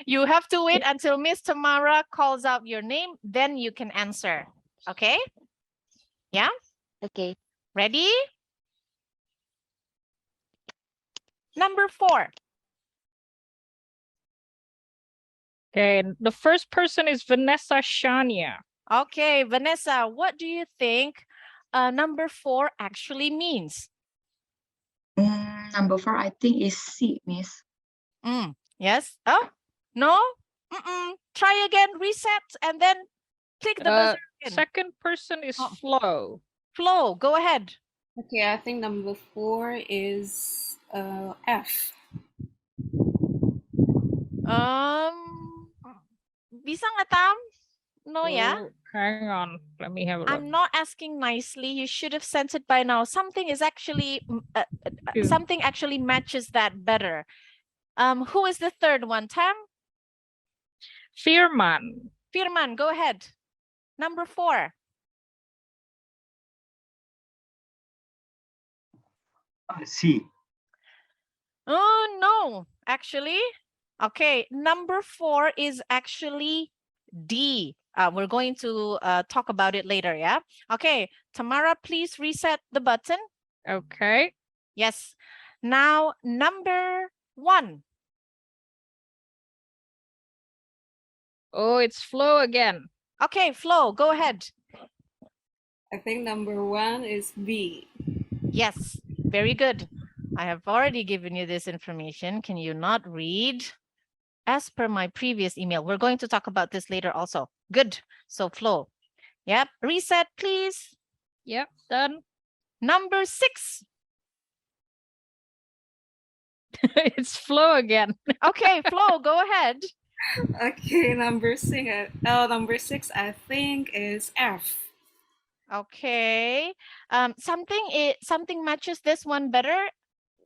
You have to wait until Miss Tamara calls out your name, then you can answer. Okay? Yeah? Okay. Ready? Number 4. Okay, the first person is Vanessa Shania. Okay, Vanessa, what do you think number 4 actually means? Number 4, I think is C, Miss. Yes? Oh, no? Try again, reset, and then click the buzzer again. Second person is Flo. Flo, go ahead. Okay, I think number 4 is F. Bisa nggak, Tam? No, yeah? Hang on, let me have a look. I'm not asking nicely. You should have sent it by now. Something is actually, something actually matches that better. Who is the third one, Tam? Firman. Firman, go ahead. Number 4. C. Oh, no, actually. Okay, number 4 is actually D. We're going to talk about it later, yeah? Okay, Tamara, please reset the button. Okay. Yes. Now, number 1. Oh, it's Flo again. Okay, Flo, go ahead. I think number 1 is B. Yes, very good. I have already given you this information. Can you not read? As per my previous email, we're going to talk about this later also. Good. So Flo. Yep. Reset, please. Yep, done. Number 6. It's Flo again. Okay, Flo, go ahead. Okay, number 6 I think is F. Okay. Something matches this one better.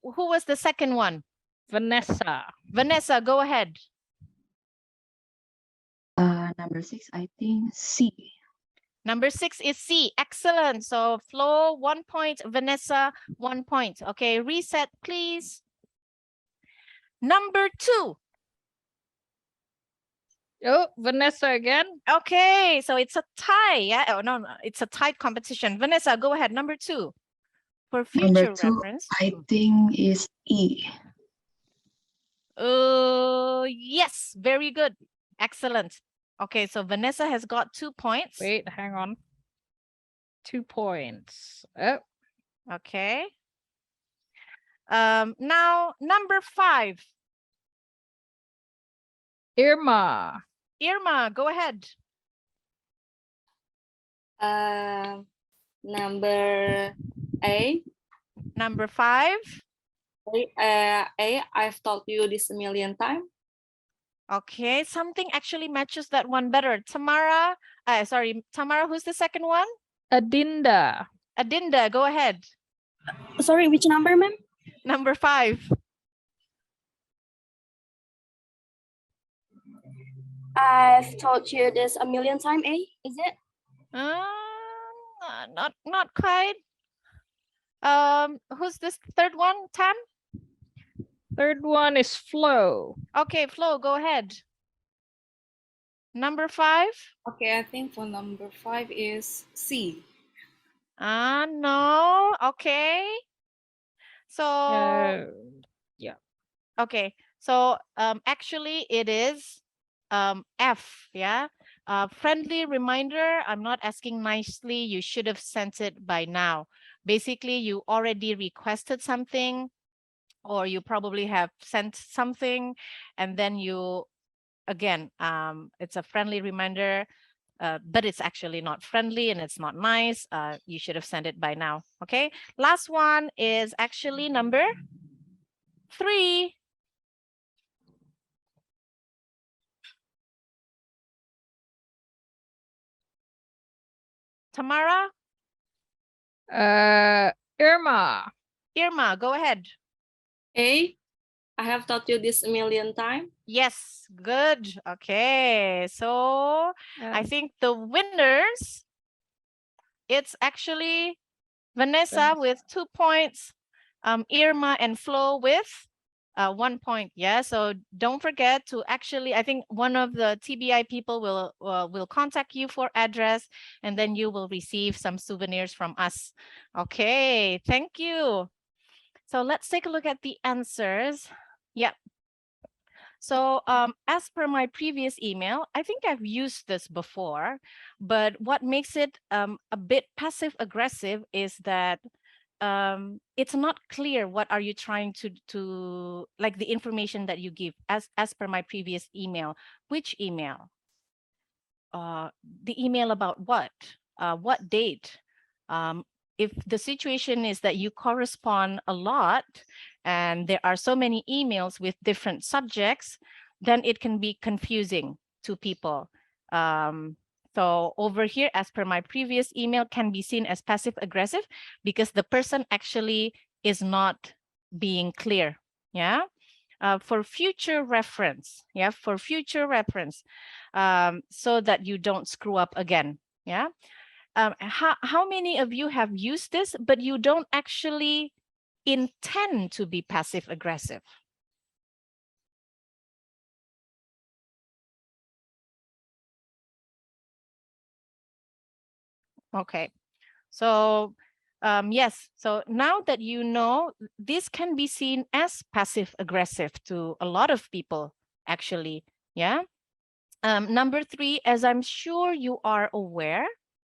Who was the second one? Vanessa. Vanessa, go ahead. Number 6, I think C. Number 6 is C. Excellent. So Flo, 1 point. Vanessa, 1 point. Okay, reset, please. Number 2. Oh, Vanessa again. Okay, so it's a tie. Yeah. Oh, no, it's a tight competition. Vanessa, go ahead. Number 2. For future Number 2, reference. I think is E. Yes, very good. Excellent. Okay, so Vanessa has got 2 points. Wait, hang on. 2 points. Oh. Okay. Now number 5. Irma. Irma, go ahead. Number A. Number 5. I've told you this a million times. Okay, something actually matches that one better. Tamara, Tamara, who's the second one? Adinda. Adinda, go ahead. Sorry, which number, ma'am? Number 5. I've told you this a million times, A, is it? Not quite. Who's this third one, Tam? Third one is Flo. Okay, Flo, go ahead. Number 5. Okay, I think for number 5 is C. No. Okay. So yeah. Okay. So actually it is F, yeah. Friendly reminder, I'm not asking nicely. You should have sent it by now. Basically, you already requested something, or you probably have sent something, and then you again, it's a friendly reminder, but it's actually not friendly and it's not nice. You should have sent it by now. Okay. Last one is actually number 3. Tamara? Irma. Irma, go ahead. A, I have taught you this a million times. Yes, good. Okay, so I think the winners, it's actually Vanessa with 2 points, Irma and Flo with 1 point. Yeah, so don't forget to actually, I think one of the TBI people will contact you for address, and then you will receive some souvenirs from us. Okay, thank you. So let's take a look at the answers. Yep. So as per my previous email, I think I've used this before, but what makes it a bit passive aggressive is that it's not clear what are you trying to like the information that you give as per my previous email. Which email? The email about what date? If the situation is that you correspond a lot and there are so many emails with different subjects, then it can be confusing to people. So over here, as per my previous email, can be seen as passive aggressive because the person actually is not being clear. Yeah. For future reference, so that you don't screw up again. Yeah. How many of you have used this, but you don't actually intend to be passive aggressive? Okay, so yes, so now that you know, this can be seen as passive aggressive to a lot of people, actually. Yeah. Number 3, as I'm sure you are aware,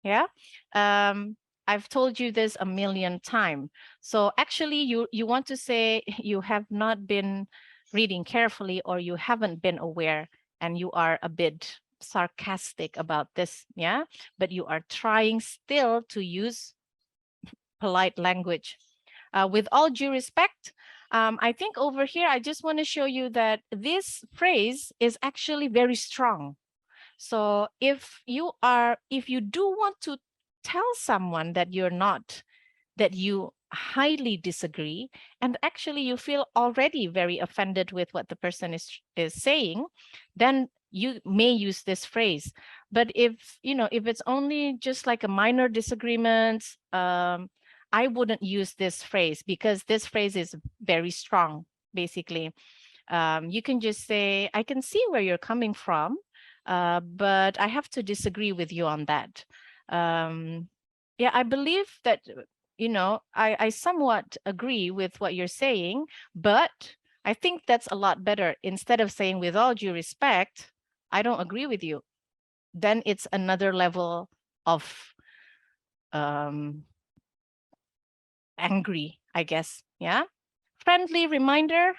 yeah, I've told you this a million times. So actually, you want to say you have not been reading carefully, or you haven't been aware, and you are a bit sarcastic about this, yeah, but you are trying still to use polite language. With all due respect, I think over here, I just want to show you that this phrase is actually very strong. So if you do want to tell someone that you highly disagree, and actually you feel already very offended with what the person is saying, then you may use this phrase. But if it's only just like a minor disagreement, I wouldn't use this phrase, because this phrase is very strong. Basically, you can just say, I can see where you're coming from, but I have to disagree with you on that. Yeah, I believe that, I somewhat agree with what you're saying, but I think that's a lot better. Instead of saying, with all due respect, I don't agree with you, then it's another level of angry, I guess. Yeah. Friendly reminder.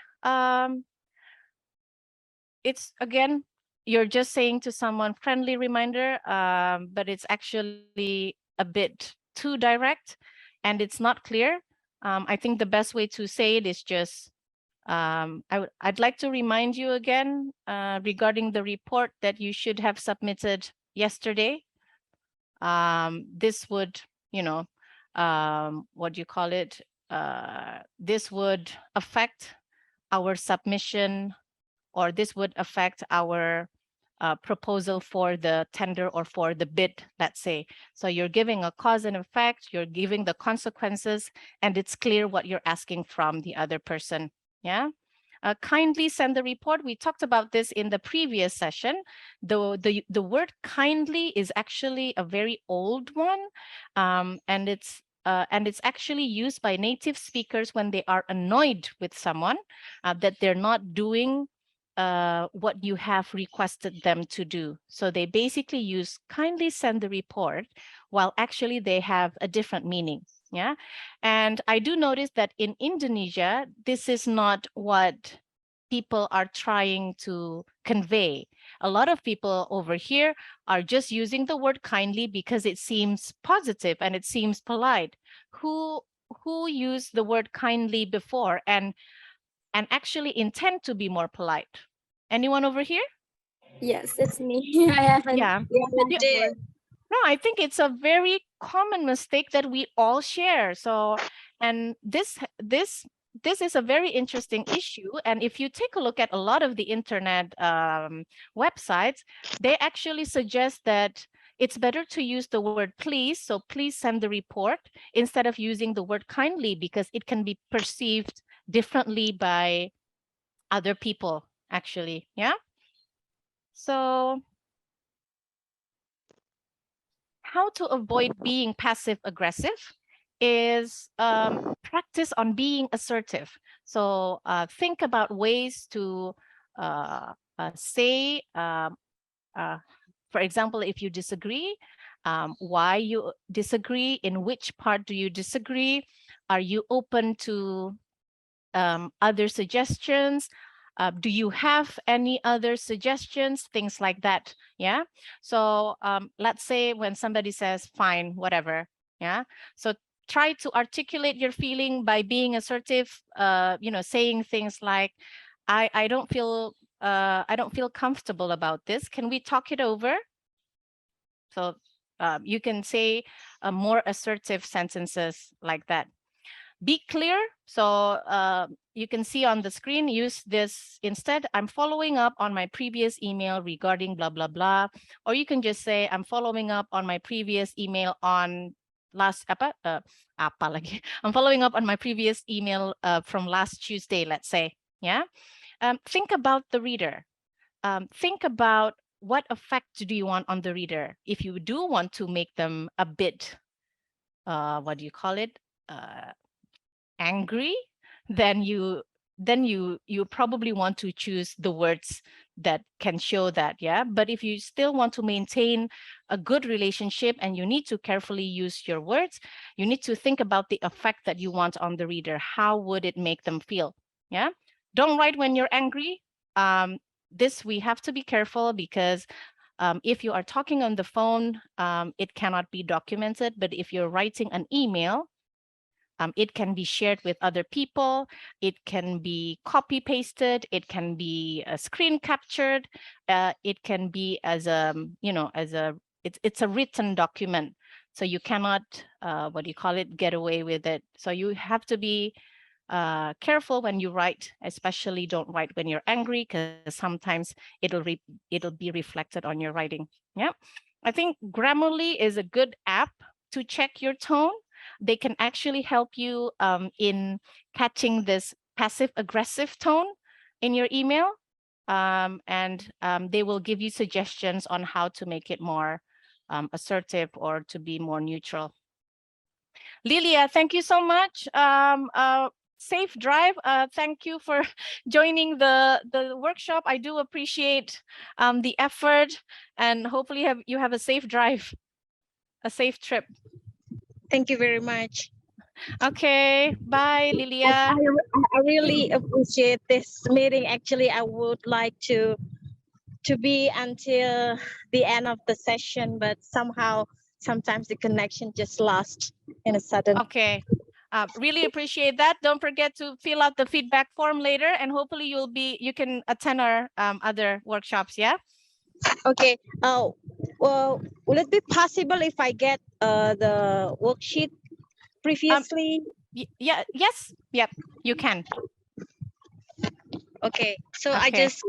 It's again, you're just saying to someone, friendly reminder, but it's actually a bit too direct and it's not clear. I think the best way to say it is just, I'd like to remind you again regarding the report that you should have submitted yesterday. This would, what do you call it? This would affect our submission, or this would affect our proposal for the tender or for the bid, let's say. So you're giving a cause and effect, you're giving the consequences, and it's clear what you're asking from the other person. Yeah. Kindly send the report. We talked about this in the previous session. The word kindly is actually a very old one, and it's actually used by native speakers when they are annoyed with someone that they're not doing what you have requested them to do. So they basically use kindly send the report, while actually they have a different meaning. Yeah. And I do notice that in Indonesia, this is not what people are trying to convey. A lot of people over here are just using the word kindly because it seems positive and it seems polite. Who used the word kindly before and actually intend to be more polite? Anyone over here? Yes, it's me. I haven't. Yeah. Yeah. No, I think it's a very common mistake that we all share. So, and this is a very interesting issue. And if you take a look at a lot of the internet websites, they actually suggest that it's better to use the word please. So please send the report instead of using the word kindly, because it can be perceived differently by other people, actually. Yeah. So how to avoid being passive aggressive is practice on being assertive. So think about ways to say, for example, if you disagree, why you disagree, in which part do you disagree, are you open to other suggestions? Do you have any other suggestions? Things like that. Yeah. So let's say when somebody says, fine, whatever. Yeah. So try to articulate your feeling by being assertive, saying things like, I don't feel comfortable about this. Can we talk it over? So you can say more assertive sentences like that. Be clear. So you can see on the screen, use this instead. I'm following up on my previous email regarding blah, blah, blah. Or you can just say, I'm following up on my previous email on I'm following up on my previous email from last Tuesday, let's say. Yeah. Think about the reader. Think about what effect do you want on the reader. If you do want to make them a bit, what do you call it? Angry, then you probably want to choose the words that can show that. Yeah. But if you still want to maintain a good relationship and you need to carefully use your words, you need to think about the effect that you want on the reader. How would it make them feel? Yeah. Don't write when you're angry. This we have to be careful, because if you are talking on the phone, it cannot be documented. But if you're writing an email, it can be shared with other people. It can be copy pasted. It can be screen captured. It can be as a, it's a written document. So you cannot, get away with it. So you have to be careful when you write. Especially don't write when you're angry, because sometimes it'll be reflected on your writing. Yeah, I think Grammarly is a good app to check your tone. They can actually help you in catching this passive aggressive tone in your email. And they will give you suggestions on how to make it more assertive or to be more neutral. Lilia, thank you so much. Safe drive. Thank you for joining the workshop. I do appreciate the effort, and hopefully you have a safe drive, a safe trip. Thank you very much. Okay, bye, Lilia. I really appreciate this meeting. Actually, I would like to be until the end of the session, but sometimes the connection just lost in a sudden. Okay. Really appreciate that. Don't forget to fill out the feedback form later, and hopefully you can attend our other workshops. Yeah. Okay. Well, will it be possible if I get the worksheet previously? Yeah. Yes. Yep. You can. Okay. So Okay. I just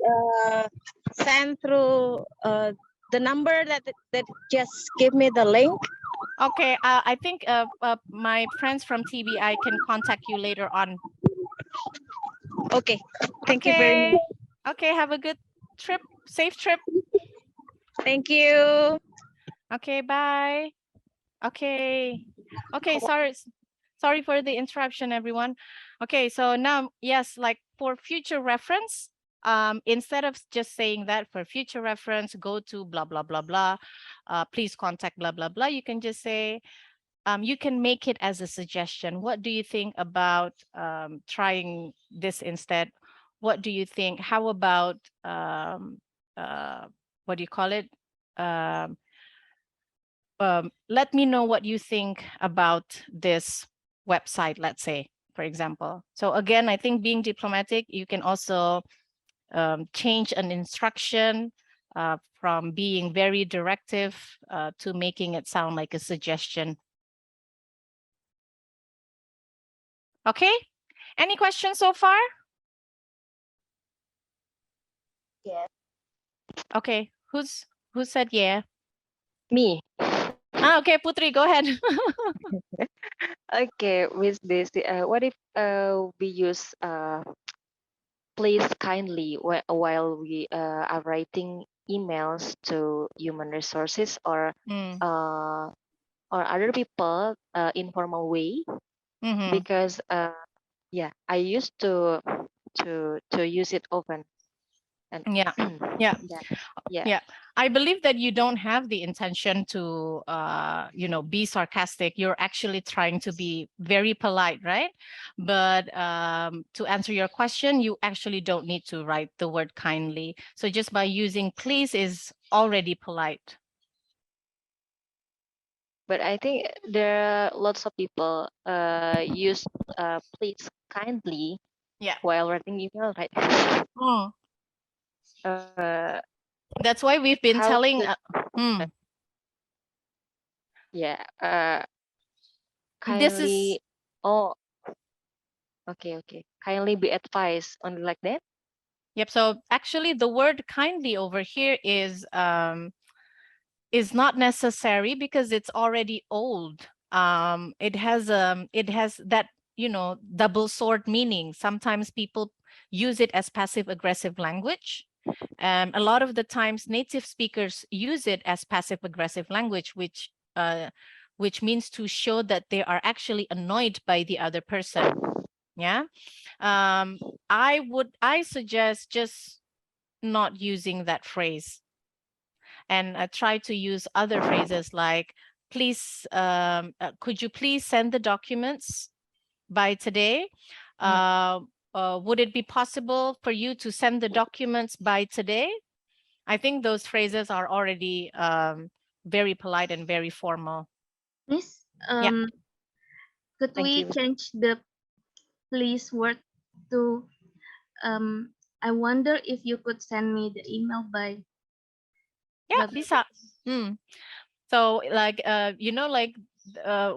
send through the number that just give me the link. Okay. I think my friends from TBI can contact you later on. Okay. Thank you very much. Okay. Have a good trip. Safe trip. Thank you. Okay. Bye. Okay. Okay. Sorry for the interruption, everyone. Okay. So now, yes, like for future reference, instead of just saying that, for future reference, go to blah, blah, blah, blah, please contact blah, blah, blah. You can just say, you can make it as a suggestion. What do you think about trying this instead? What do you think? How about what do you call it? Let me know what you think about this website, let's say, for example. So again, I think being diplomatic, you can also change an instruction from being very directive to making it sound like a suggestion. Okay, any questions so far? Yes. Okay, who said yeah? Me. Okay, Putri, go ahead. Okay, with this, what if we use please kindly while we are writing emails to human resources or other people informal way? Because yeah, I used to use it often. And yeah. Yeah, I believe that you don't have the intention to be sarcastic. You're actually trying to be very polite, right? But to answer your question, you actually don't need to write the word kindly. So just by using please is already polite. But I think there are lots of people use please kindly while writing email, right? That's why we've been telling. Yeah. This is. Kindly. Oh. Okay. Kindly be advised only like that. Yep. So actually, the word kindly over here is not necessary because it's already old. It has that double sword meaning. Sometimes people use it as passive aggressive language. A lot of the times native speakers use it as passive aggressive language, which means to show that they are actually annoyed by the other person. Yeah. I suggest just not using that phrase and try to use other phrases like, please, could you please send the documents by today? Would it be possible for you to send the documents by today? I think those phrases are already very polite and very formal. Miss, could we change the please word to I wonder if you could send me the email by. Yeah, bisa. So like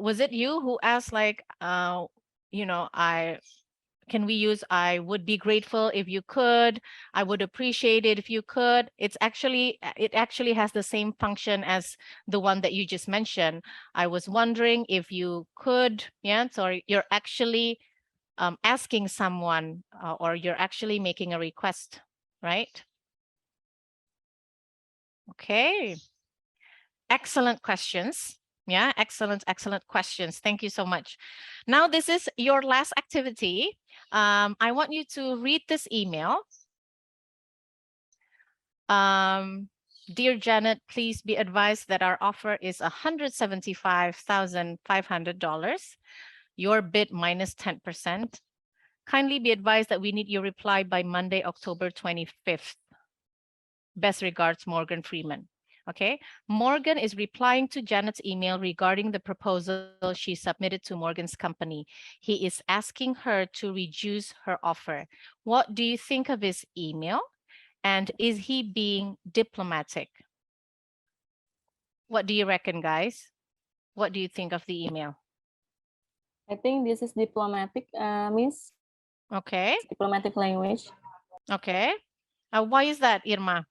was it you who asked like can we use I would be grateful if you could, I would appreciate it if you could. It actually has the same function as the one that you just mentioned. I was wondering if you could. Yeah, so you're actually asking someone or you're actually making a request, right? Okay. Excellent questions. Yeah, excellent questions. Thank you so much. Now, this is your last activity. I want you to read this email. Dear Janet, please be advised that our offer is $175,500. Your bid minus 10%. Kindly be advised that we need your reply by Monday, October 25th. Best regards, Morgan Freeman. Okay, Morgan is replying to Janet's email regarding the proposal she submitted to Morgan's company. He is asking her to reduce her offer. What do you think of his email? And is he being diplomatic? What do you reckon, guys? What do you think of the email? I think this is diplomatic, Miss. Okay. It's diplomatic language. Okay. Why is that, Irma?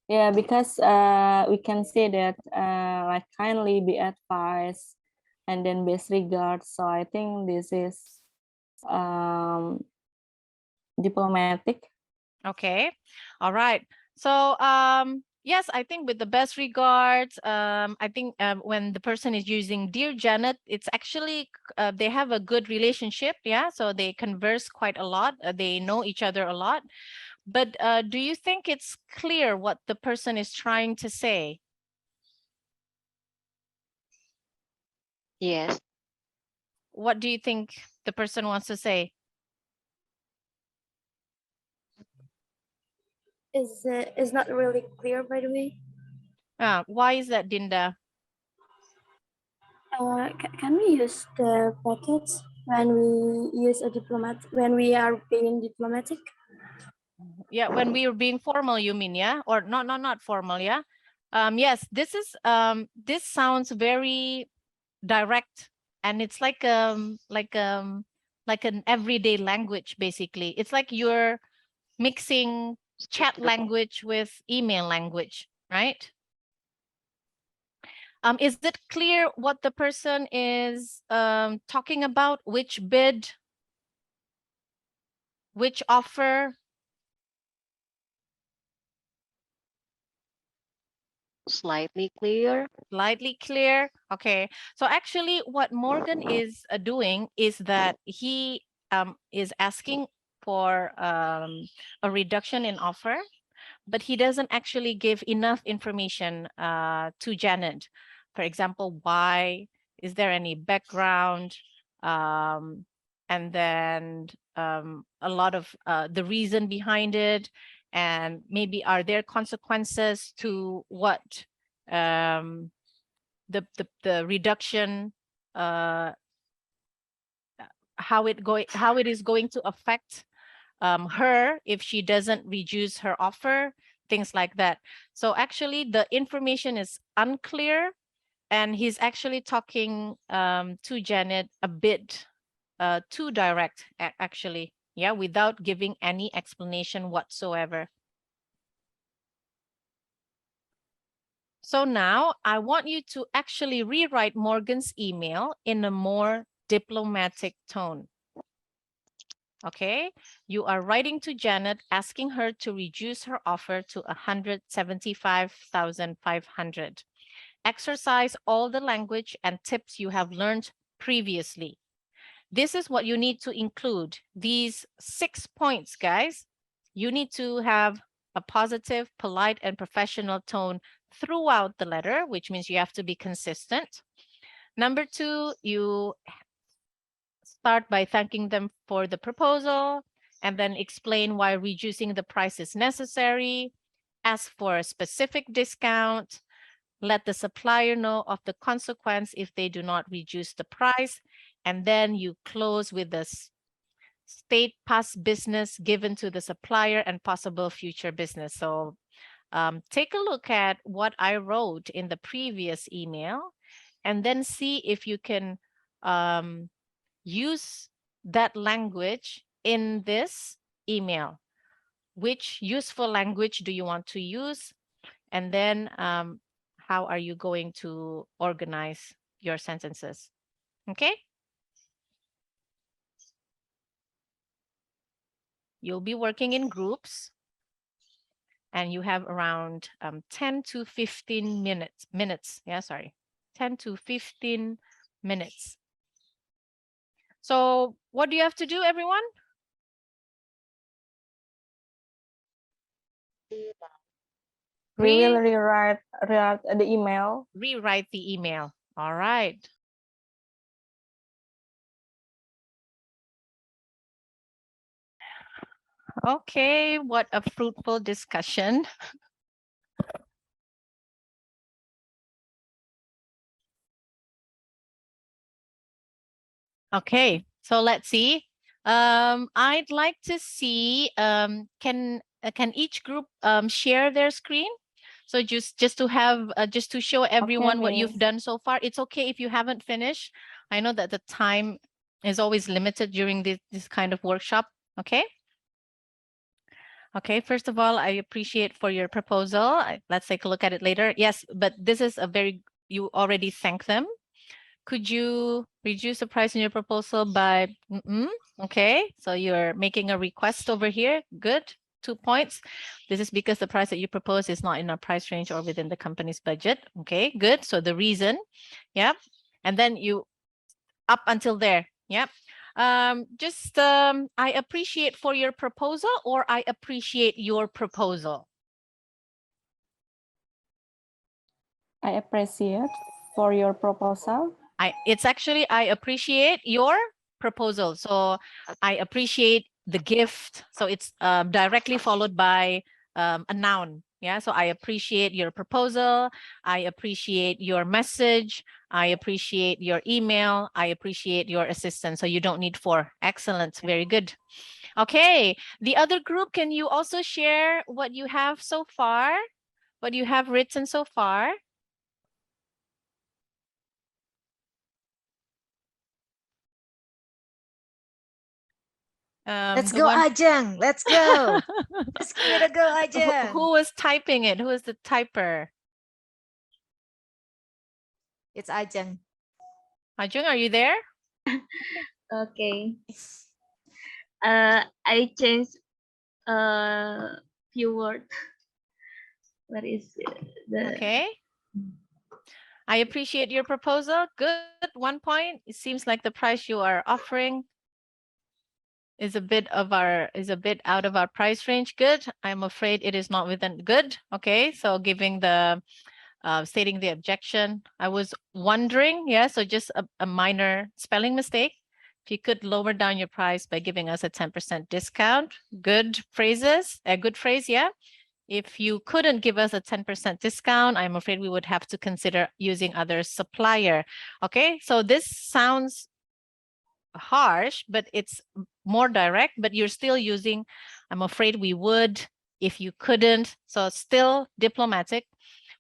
Yeah, because we can say that like kindly be advised and then best regards. So I think this is diplomatic. Okay. All right. So yes, I think with the best regards, I think when the person is using Dear Janet, it's actually they have a good relationship. Yeah, so they converse quite a lot. They know each other a lot. But do you think it's clear what the person is trying to say? Yes. What do you think the person wants to say? is not really clear, by the way. Why is that, Dinda? Can we use the brackets when we use a diplomat, when we are being diplomatic? Yeah, when we are being formal, you mean, yeah? Or not formal, yeah? Yes, this this sounds very direct, and it's like an everyday language, basically. It's like you're mixing chat language with email language, right? Is it clear what the person is talking about? Which bid, which offer? Slightly clear. Slightly clear. Okay. So actually what Morgan is doing is that he is asking for a reduction in offer, but he doesn't actually give enough information to Janet. For example, why? Is there any background? And then a lot of the reason behind it, and maybe are there consequences to what the reduction, how it is going to affect her if she doesn't reduce her offer, things like that. So actually the information is unclear, and he's actually talking to Janet a bit too direct, actually, yeah, without giving any explanation whatsoever. So now I want you to actually rewrite Morgan's email in a more diplomatic tone. Okay, you are writing to Janet asking her to reduce her offer to 175,500. Exercise all the language and tips you have learned previously. This is what you need to include. These 6 points, guys. You need to have a positive, polite, and professional tone throughout the letter, which means you have to be consistent. Number 2, you start by thanking them for the proposal, and then explain why reducing the price is necessary. Ask for a specific discount. Let the supplier know of the consequence if they do not reduce the price. And then you close with the state past business given to the supplier and possible future business. So take a look at what I wrote in the previous email, and then see if you can use that language in this email. Which useful language do you want to use? And then how are you going to organize your sentences? Okay. You'll be working in groups, and you have around 10 to 15 minutes. Yeah, sorry. 10 to 15 minutes. So what do you have to do, everyone? We will rewrite the email. Rewrite the email. All right. Okay, what a fruitful discussion. Okay, so let's see. I'd like to see, can each group share their screen? So just to have, just to show everyone what you've done so far. It's okay if you haven't finished. I know that the time is always limited during this kind of workshop. Okay. Okay, first of all, I appreciate for your proposal. Let's take a look at it later. Yes, but this is a very, you already thank them. Could you reduce the price in your proposal by, okay, so you're making a request over here. Good, 2 points. This is because the price that you propose is not in our price range or within the company's budget. Okay, good. So the reason, yeah. And then you, up until there, yeah. I appreciate for your proposal, or I appreciate your proposal. I appreciate for your proposal. It's actually, I appreciate your proposal. So I appreciate the gift. So it's directly followed by a noun. Yeah, so I appreciate your proposal. I appreciate your message. I appreciate your email. I appreciate your assistance. So you don't need 4. Excellent. Very good. Okay. The other group, can you also share what you have so far? What you have written so far? Let's go, Ajeng. Let's go. Let's give it a go, Ajeng. Who was typing it? Who was the typer? It's Ajeng. Ajeng, are you there? Okay. I changed few words. What is the? Okay. I appreciate your proposal. Good. 1 point. It seems like the price you are offering is a bit out of our price range. Good. I'm afraid it is not within good. Okay. So giving the stating the objection. I was wondering, yeah, so just a minor spelling mistake. If you could lower down your price by giving us a 10% discount. Good phrases, a good phrase, yeah. If you couldn't give us a 10% discount, I'm afraid we would have to consider using other supplier. Okay, so this sounds harsh, but it's more direct, but you're still using, I'm afraid we would, if you couldn't, so still diplomatic.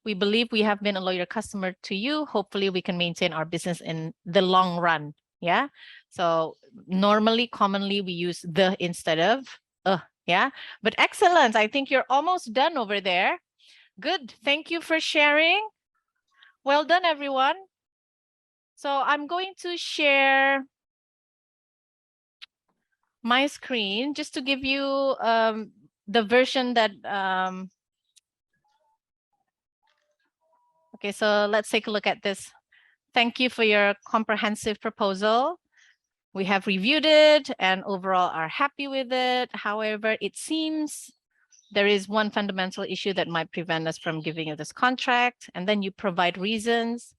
We believe we have been a loyal customer to you. Hopefully we can maintain our business in the long run. Yeah. So normally, commonly we use the instead of yeah. But excellent. I think you're almost done over there. Good. Thank you for sharing. Well done, everyone. So I'm going to share my screen just to give you the version that okay, so let's take a look at this. Thank you for your comprehensive proposal. We have reviewed it and overall are happy with it. However, it seems there is one fundamental issue that might prevent us from giving you this contract. And then you provide reasons,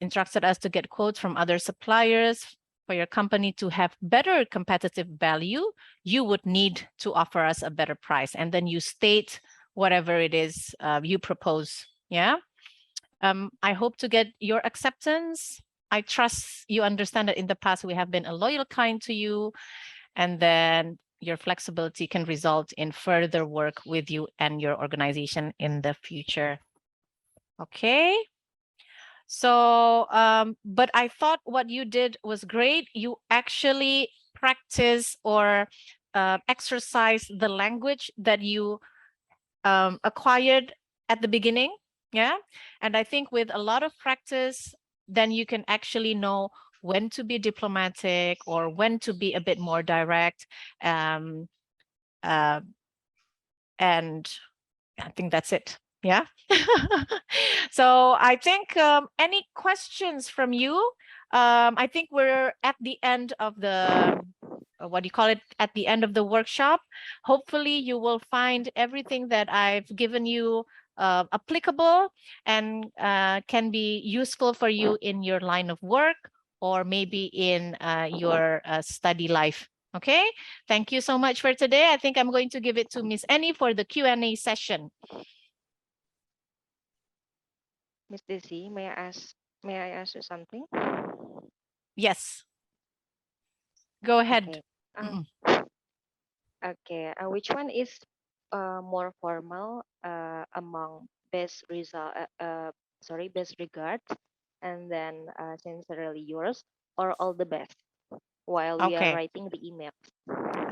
instructed us to get quotes from other suppliers. For your company to have better competitive value, you would need to offer us a better price. And then you state whatever it is you propose. Yeah. I hope to get your acceptance. I trust you understand that in the past we have been a loyal client to you, and then your flexibility can result in further work with you and your organization in the future. Okay. So, but I thought what you did was great. You actually practice or exercise the language that you acquired at the beginning. Yeah. And I think with a lot of practice, then you can actually know when to be diplomatic or when to be a bit more direct. And I think that's it. Yeah. So I think any questions from you? I think we're at the end of the what do you call it, at the end of the workshop. Hopefully you will find everything that I've given you applicable and can be useful for you in your line of work or maybe in your study life. Okay, thank you so much for today. I think I'm going to give it to Miss Annie for the Q&A session. Miss Desi, may I ask you something? Yes. Go ahead. Okay. Okay. Which one is more formal among best regards, and then sincerely yours, or all the best while we are writing the email?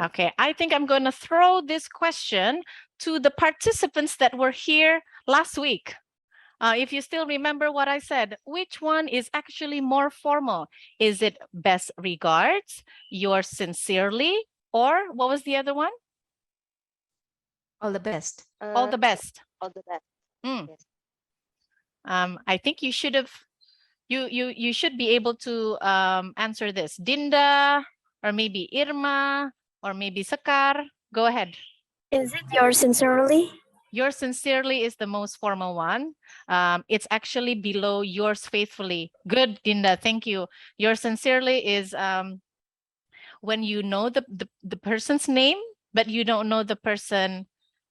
Okay, I think I'm going to throw this question to the participants that were here last week. If you still remember what I said, which one is actually more formal? Is it best regards, yours sincerely, or what was the other one? All the best. All the best. All the best. Yes. I think you should have, you should be able to answer this. Dinda, or maybe Irma, or maybe Sekar. Go ahead. Is it yours sincerely? Yours sincerely is the most formal one. It's actually below yours faithfully. Good, Dinda. Thank you. Yours sincerely is when you know the person's name, but you don't know the person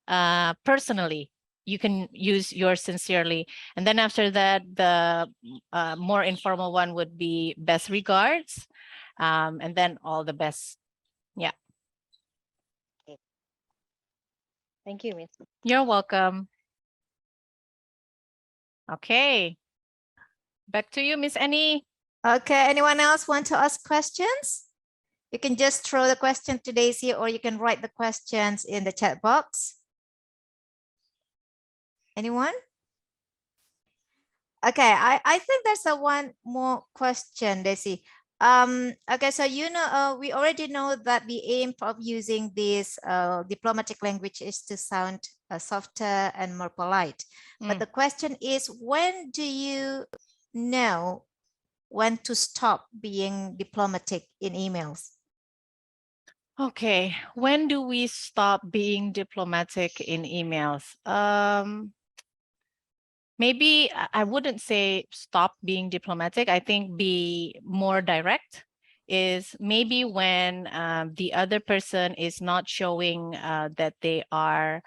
personally. You can use yours sincerely. And then after that, the more informal one would be best regards. And then all the best. Yeah. Okay. Thank you, Miss. You're welcome. Okay. Back to you, Miss Annie. Okay, anyone else want to ask questions? You can just throw the question to Daisy, or you can write the questions in the chat box. Anyone? Okay, I think there's a one more question, Daisy. Okay, so we already know that the aim of using this diplomatic language is to sound softer and more polite. But the question is, when do you know when to stop being diplomatic in emails? Okay, when do we stop being diplomatic in emails? Maybe I wouldn't say stop being diplomatic. I think be more direct is maybe when the other person is not showing that they are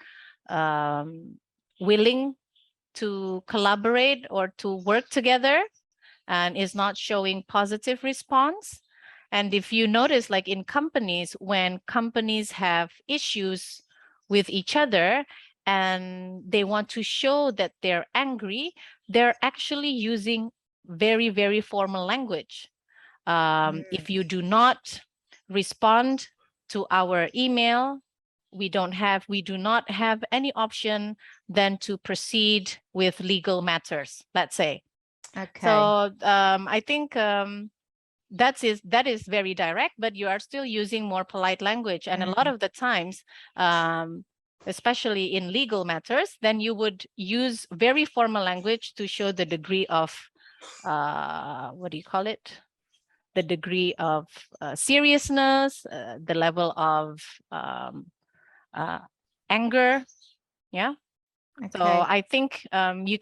willing to collaborate or to work together and is not showing positive response. And if you notice, like in companies, when companies have issues with each other and they want to show that they're angry, they're actually using very, very formal language. If you do not respond to our email, we do not have any option than to proceed with legal matters, let's say. Okay. So I think that is very direct, but you are still using more polite language. And a lot of the times, especially in legal matters, then you would use very formal language to show the degree of, what do you call it? The degree of seriousness, the level of anger. Yeah. Okay. So I think you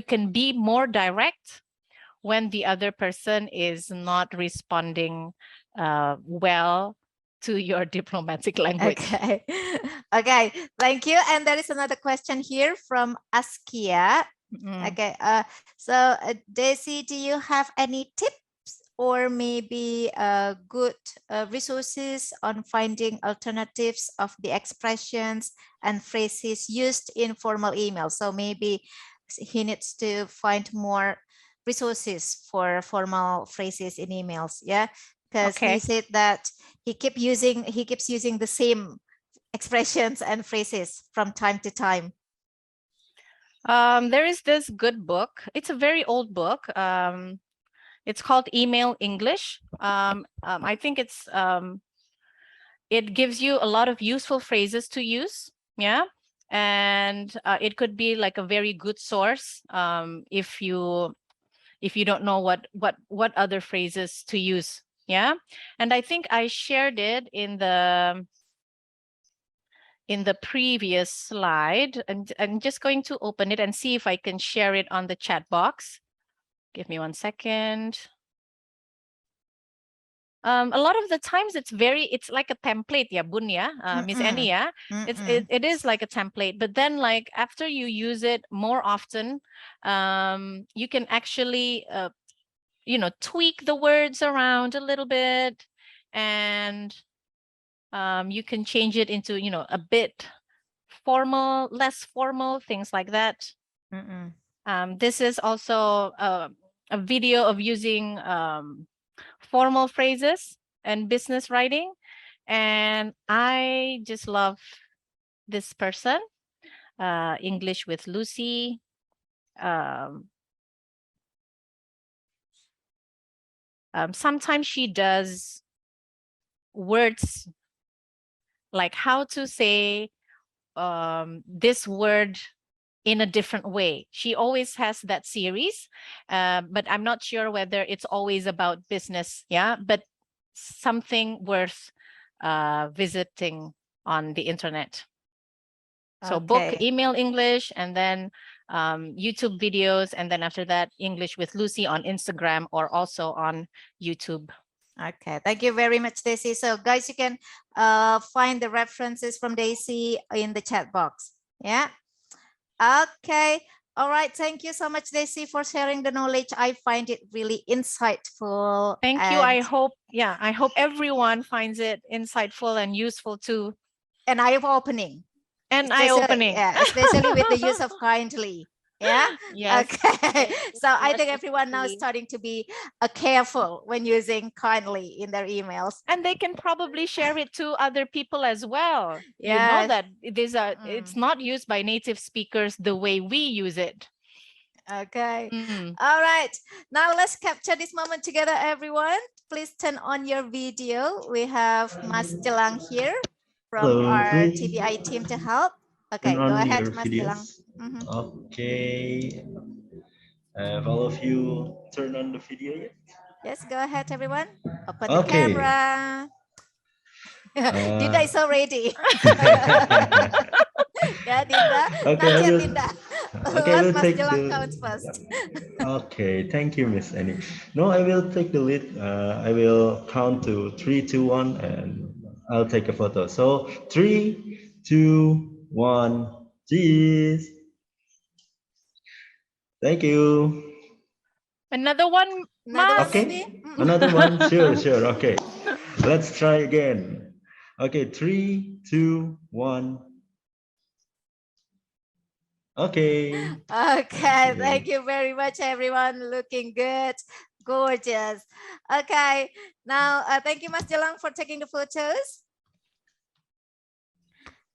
can be more direct when the other person is not responding well to your diplomatic language. Okay. Okay, thank you. And there is another question here from Askia. Okay, so Daisy, do you have any tips or maybe good resources on finding alternatives of the expressions and phrases used in formal emails? So maybe he needs to find more resources for formal phrases in emails. Yeah, because he said that he keeps using the same expressions and phrases from time to time. There is this good book. It's a very old book. It's called Email English. I think it gives you a lot of useful phrases to use. Yeah. And it could be like a very good source if you don't know what other phrases to use. Yeah. And I think I shared it in the previous slide, and I'm just going to open it and see if I can share it on the chat box. Give me 1 second. A lot of the times it's like a template, yeah, Bun, yeah, Miss Annie, yeah. It is like a template, but then like after you use it more often, you can actually tweak the words around a little bit, and you can change it into a bit formal, less formal, things like that. This is also a video of using formal phrases and business writing, and I just love this person, English with Lucy. Sometimes she does words like how to say this word in a different way. She always has that series, but I'm not sure whether it's always about business. Yeah, but something worth visiting on the internet. So book, Email English, and then YouTube videos, and then after that, English with Lucy on Instagram or also on YouTube. Okay, thank you very much, Daisy. So guys, you can find the references from Daisy in the chat box. Yeah. Okay. All right. Thank you so much, Daisy, for sharing the knowledge. I find it really insightful. Thank you. I hope everyone finds it insightful and useful too. And eye-opening. And eye-opening. Yeah, especially with the use of kindly. Yeah. Yes. Okay. So I think everyone now is starting to be careful when using kindly in their emails. And they can probably share it to other people as well. Yes. You know that it's not used by native speakers the way we use it. Okay. All right. Now let's capture this moment together, everyone. Please turn on your video. We have Mas Jelang here from our TBI team to help. Okay, go ahead, Mas Jelang. Okay. Have all of you turn on the video yet? Yes, go ahead, everyone. Open the camera. Dinda is already. Yeah, Dinda. Okay, Dinda. okay, I will Mas take Jelang counts first. Okay, thank you, Miss Annie. No, I will take the lead. I will count to 3, 2, 1, and I'll take a photo. So 3, 2, 1, cheese. Thank you. Another one, Mas. Okay, another one. Sure. Okay, let's try again. Okay, 3, 2, 1. Okay. Okay, thank you very much, everyone. Looking good, gorgeous. Okay, now thank you, Mas Jelang, for taking the photos.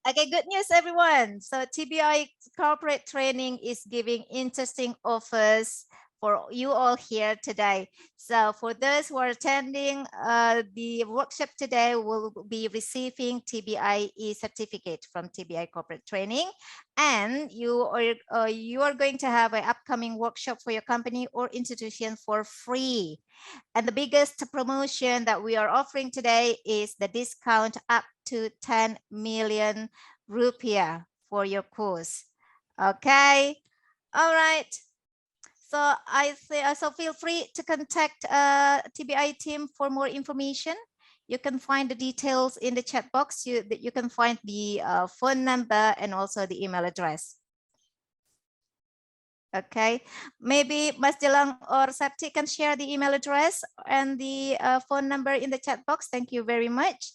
Okay, good news, everyone. So TBI corporate training is giving interesting offers for you all here today. So for those who are attending the workshop today, will be receiving TBI e-certificate from TBI corporate training, and you are going to have an upcoming workshop for your company or institution for free. And the biggest promotion that we are offering today is the discount up to 10 million rupiah for your course. Okay. All right. So so feel free to contact TBI team for more information. You can find the details in the chat box. You can find the phone number and also the email address. Okay, maybe Mas Jelang or Sapti can share the email address and the phone number in the chat box. Thank you very much.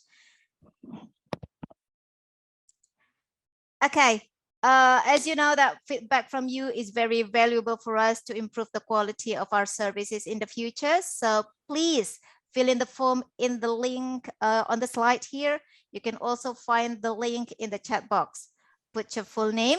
Okay, as you know, that feedback from you is very valuable for us to improve the quality of our services in the future. So please fill in the form in the link on the slide here. You can also find the link in the chat box. Put your full name,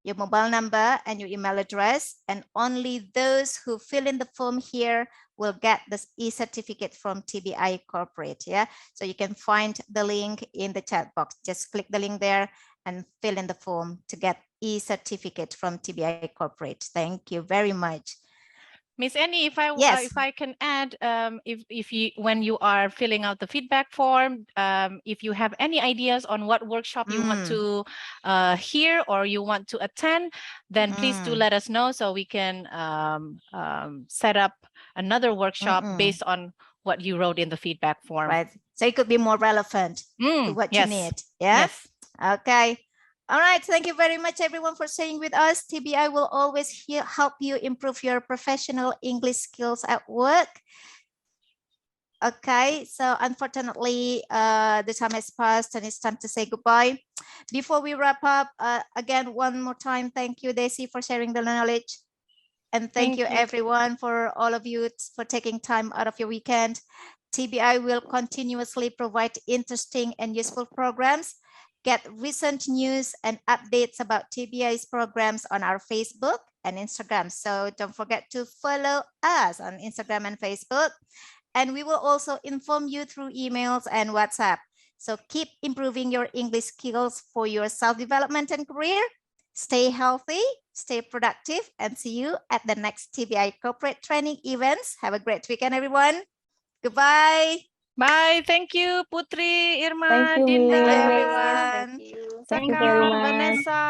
your mobile number, and your email address, and only those who fill in the form here will get this e-certificate from TBI Corporate. Yeah, so you can find the link in the chat box. Just click the link there and fill in the form to get e-certificate from TBI Corporate. Thank you very much. Miss Annie, if I can add, if you, when you are filling out the feedback form, if you have any ideas on what workshop you want to hear or you want to attend, then please do let us know so we can set up another workshop based on what you wrote in the feedback form. Right. So it could be more relevant to what you need. Yeah. Yes. Okay. All right. Thank you very much, everyone, for staying with us. TBI will always help you improve your professional English skills at work. Okay. So unfortunately, the time has passed and it's time to say goodbye. Before we wrap up, again, one more time, thank you, Daisy, for sharing the knowledge. And thank you, everyone, for all of you for taking time out of your weekend. TBI will continuously provide interesting and useful programs. Get recent news and updates about TBI's programs on our Facebook and Instagram. So don't forget to follow us on Instagram and Facebook. And we will also inform you through emails and WhatsApp. So keep improving your English skills for your self-development and career. Stay healthy, stay productive, and see you at the next TBI corporate training events. Have a great weekend, everyone. Goodbye. Bye. Thank you, Putri, Irma, Thank you, Dinda, everyone. Thank you very much. Vanessa,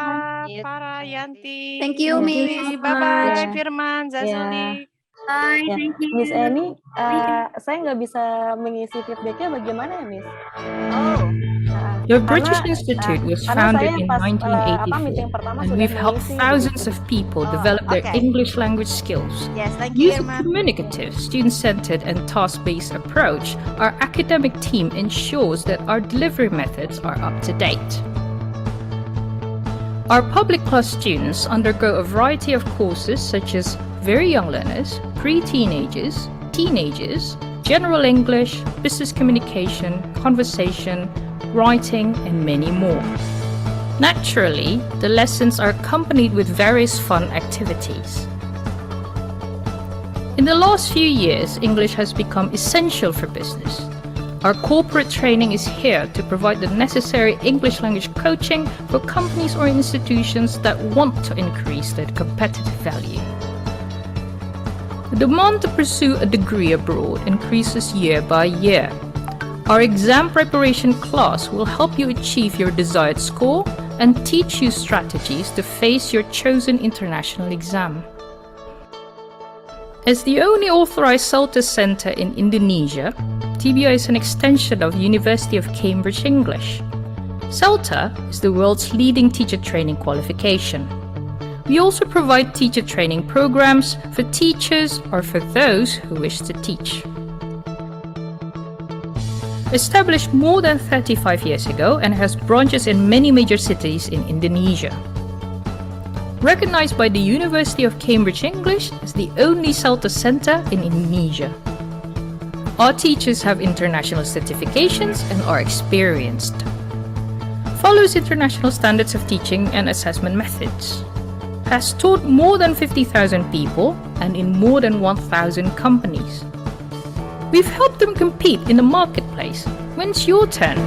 Farah, Yanti. Thank you, Putri. Miss. Bye-bye, Yeah. Firman, Zazuli. Yeah. Bye, Ya, thank you. Miss Annie, saya nggak bisa mengisi feedbacknya bagaimana ya, Miss? Oh, The British Institute was karena founded saya in pas meeting 1984, pertama and sudah we've helped mengisi thousands begitu. of people Oh, develop their okay. English language skills. yes, thank you, Using Irma. communicative, student-centered, and task-based approach, our academic team ensures that our delivery methods are up to date. Our public class students undergo a variety of courses such as very young learners, pre-teenagers, teenagers, general English, business communication, conversation, writing, and many more. Naturally, the lessons are accompanied with various fun activities. In the last few years, English has become essential for business. Our corporate training is here to provide the necessary English language coaching for companies or institutions that want to increase their competitive value. The demand to pursue a degree abroad increases year by year. Our exam preparation class will help you achieve your desired score and teach you strategies to face your chosen international exam. As the only authorized CELTA center in Indonesia, TBI is an extension of University of Cambridge English. CELTA is the world's leading teacher training qualification. We also provide teacher training programs for teachers or for those who wish to teach. Established more than 35 years ago and has branches in many major cities in Indonesia. Recognized by the University of Cambridge English as the only CELTA center in Indonesia. Our teachers have international certifications and are experienced. Follows international standards of teaching and assessment methods. Has taught more than 50,000 people and in more than 1,000 companies. We've helped them compete in the marketplace. When's your turn?